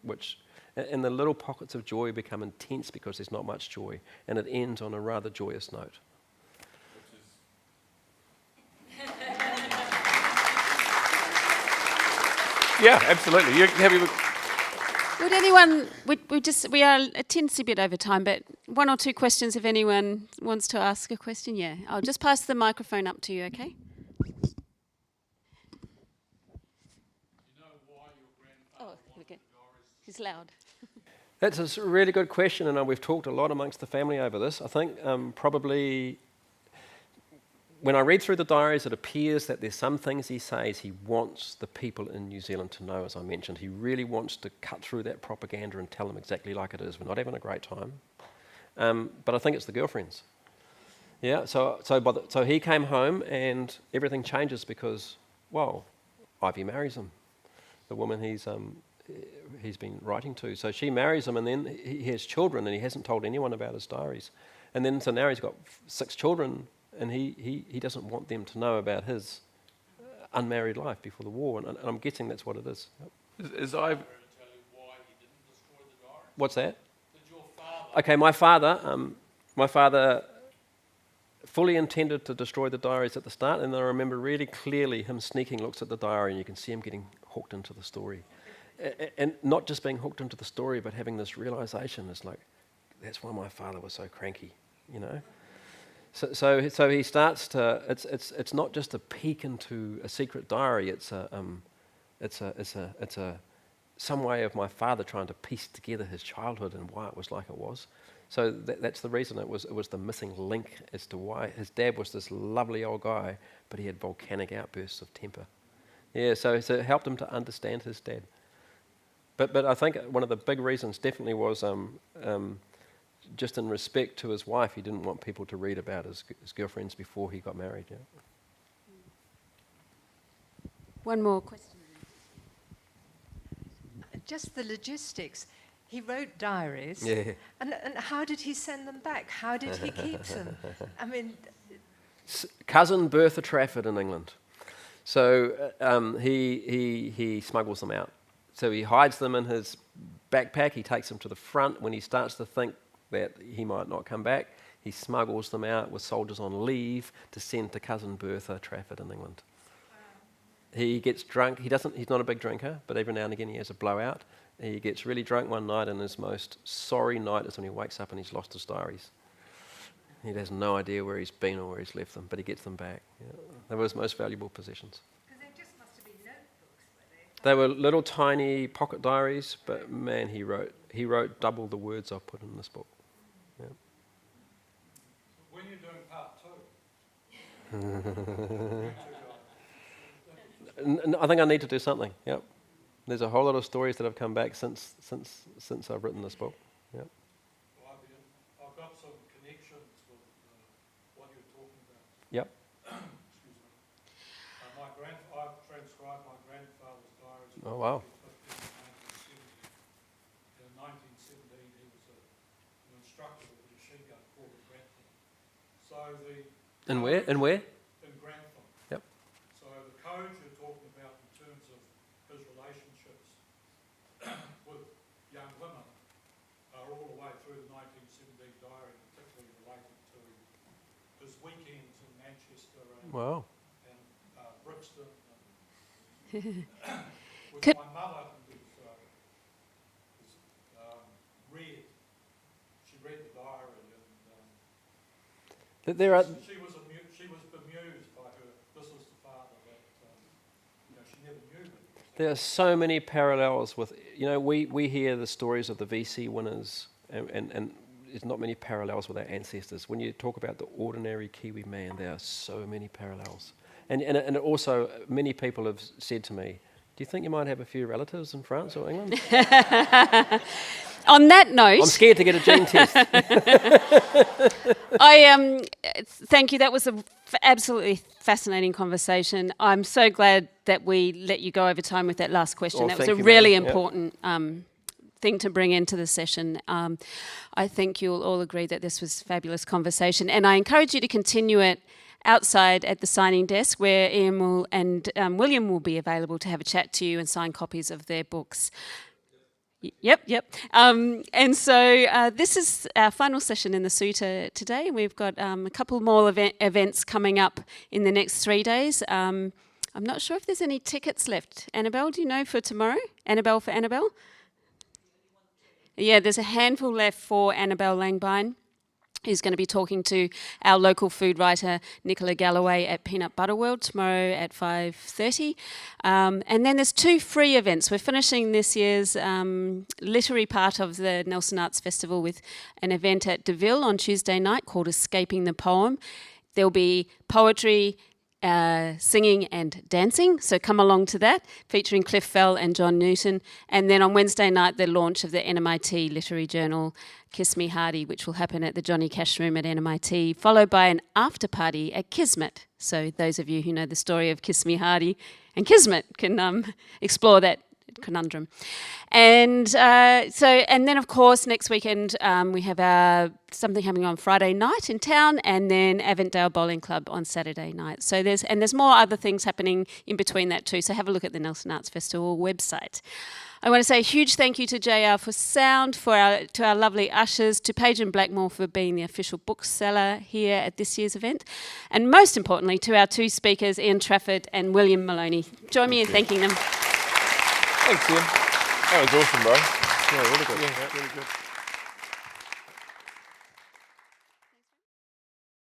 and the little pockets of joy become intense because there's not much joy, and it ends on a rather joyous note. Yeah, absolutely. You happy with? Would anyone? We are a teensy bit over time, but one or two questions if anyone wants to ask a question. Yeah, I'll just pass the microphone up to you. Okay. Oh, okay. He's loud. That's a really good question, and we've talked a lot amongst the family over this. I think probably when I read through the diaries, it appears that there's some things he says he wants the people in New Zealand to know, as I mentioned. He really wants to cut through that propaganda and tell them exactly like it is. We're not having a great time. But I think it's the girlfriends. Yeah, so he came home and everything changes because, well, Ivy marries him, the woman he's been writing to. So she marries him, and then he has children, and he hasn't told anyone about his diaries. And then so now he's got 6 children, and he doesn't want them to know about his unmarried life before the war, and I'm guessing that's what it is. Is I? What's that? Okay, my father fully intended to destroy the diaries at the start, and I remember really clearly him sneaking looks at the diary, and you can see him getting hooked into the story. And not just being hooked into the story, but having this realization, it's like, that's why my father was so cranky, So he starts to. It's not just a peek into a secret diary. It's some way of my father trying to piece together his childhood and why it was like it was. So that's the reason it was the missing link as to why his dad was this lovely old guy, but he had volcanic outbursts of temper. Yeah, so it helped him to understand his dad. But I think one of the big reasons definitely was just in respect to his wife, he didn't want people to read about his girlfriends before he got married. Yeah. One more question. Just the logistics. He wrote diaries. Yeah. And how did he send them back? How did he keep them? I mean... Cousin Bertha Trafford in England. So he smuggles them out. So he hides them in his backpack. He takes them to the front. When he starts to think that he might not come back, he smuggles them out with soldiers on leave to send to cousin Bertha Trafford in England. Wow. He gets drunk. He's not a big drinker, but every now and again he has a blowout. He gets really drunk one night, and his most sorry night is when he wakes up and he's lost his diaries. He has no idea where he's been or where he's left them, but he gets them back. Yeah. They were his most valuable possessions. Because they just must have been notebooks, were they? They were little tiny pocket diaries, but man, he wrote double the words I've put in this book. Yeah. When you're doing part 2? I think I need to do something. Yep. There's a whole lot of stories that have come back since I've written this book. Yep. Well, I've got some connections with what you're talking about. Yep. Excuse me. I've transcribed my grandfather's diaries. Oh wow. In 1917, he was an instructor with the machine gun corps at Grantham. So And where? In Grantham. Yep. So the codes you're talking about in terms of his relationships with young women are all the way through the 1917 diary, particularly related to his weekends in Manchester and, Wow. and Brixton. Which my mother read. She read the diary and There are. she was bemused by her. This is the father that she never knew. There are so many parallels with, we hear the stories of the VC winners, and there's not many parallels with our ancestors. When you talk about the ordinary Kiwi man, there are so many parallels. And also, many people have said to me, do you think you might have a few relatives in France or England? On that note, I'm scared to get a gene test. Thank you. That was an absolutely fascinating conversation. I'm so glad that we let you go over time with that last question. Oh, that was a thank you, really ma'am. important thing to bring into the session. I think you'll all agree that this was a fabulous conversation, and I encourage you to continue it outside at the signing desk, where Ian and William will be available to have a chat to you and sign copies of their books. Yep. And so this is our final session in the Suter today. We've got a couple more events coming up in the next 3 days. I'm not sure if there's any tickets left. Annabelle, do you know for tomorrow? Annabelle for Annabelle? Yeah, there's a handful left for Annabelle Langbine, who's going to be talking to our local food writer, Nicola Galloway, at Peanut Butter World tomorrow at 5:30. And then there's 2 free events. We're finishing this year's literary part of the Nelson Arts Festival with an event at DeVille on Tuesday night called Escaping the Poem. There'll be poetry, singing and dancing, so come along to that, featuring Cliff Fell and John Newton. And then on Wednesday night, the launch of the NMIT literary journal, Kiss Me Hardy, which will happen at the Johnny Cash Room at NMIT, followed by an after party at Kismet. So those of you who know the story of Kiss Me Hardy and Kismet can explore that conundrum. And then of course next weekend we have something happening on Friday night in town, and then Avondale Bowling Club on Saturday night. So there's more other things happening in between that too. So have a look at the Nelson Arts Festival website. I want to say a huge thank you to JR for sound, to our lovely ushers, to Page and Blackmore for being the official bookseller here at this year's event, and most importantly to our 2 speakers, Ian Trafford and William Moloney. Join me in thanking them. Thanks, Ian. That was awesome, bro. Yeah, really good. Yeah, really good.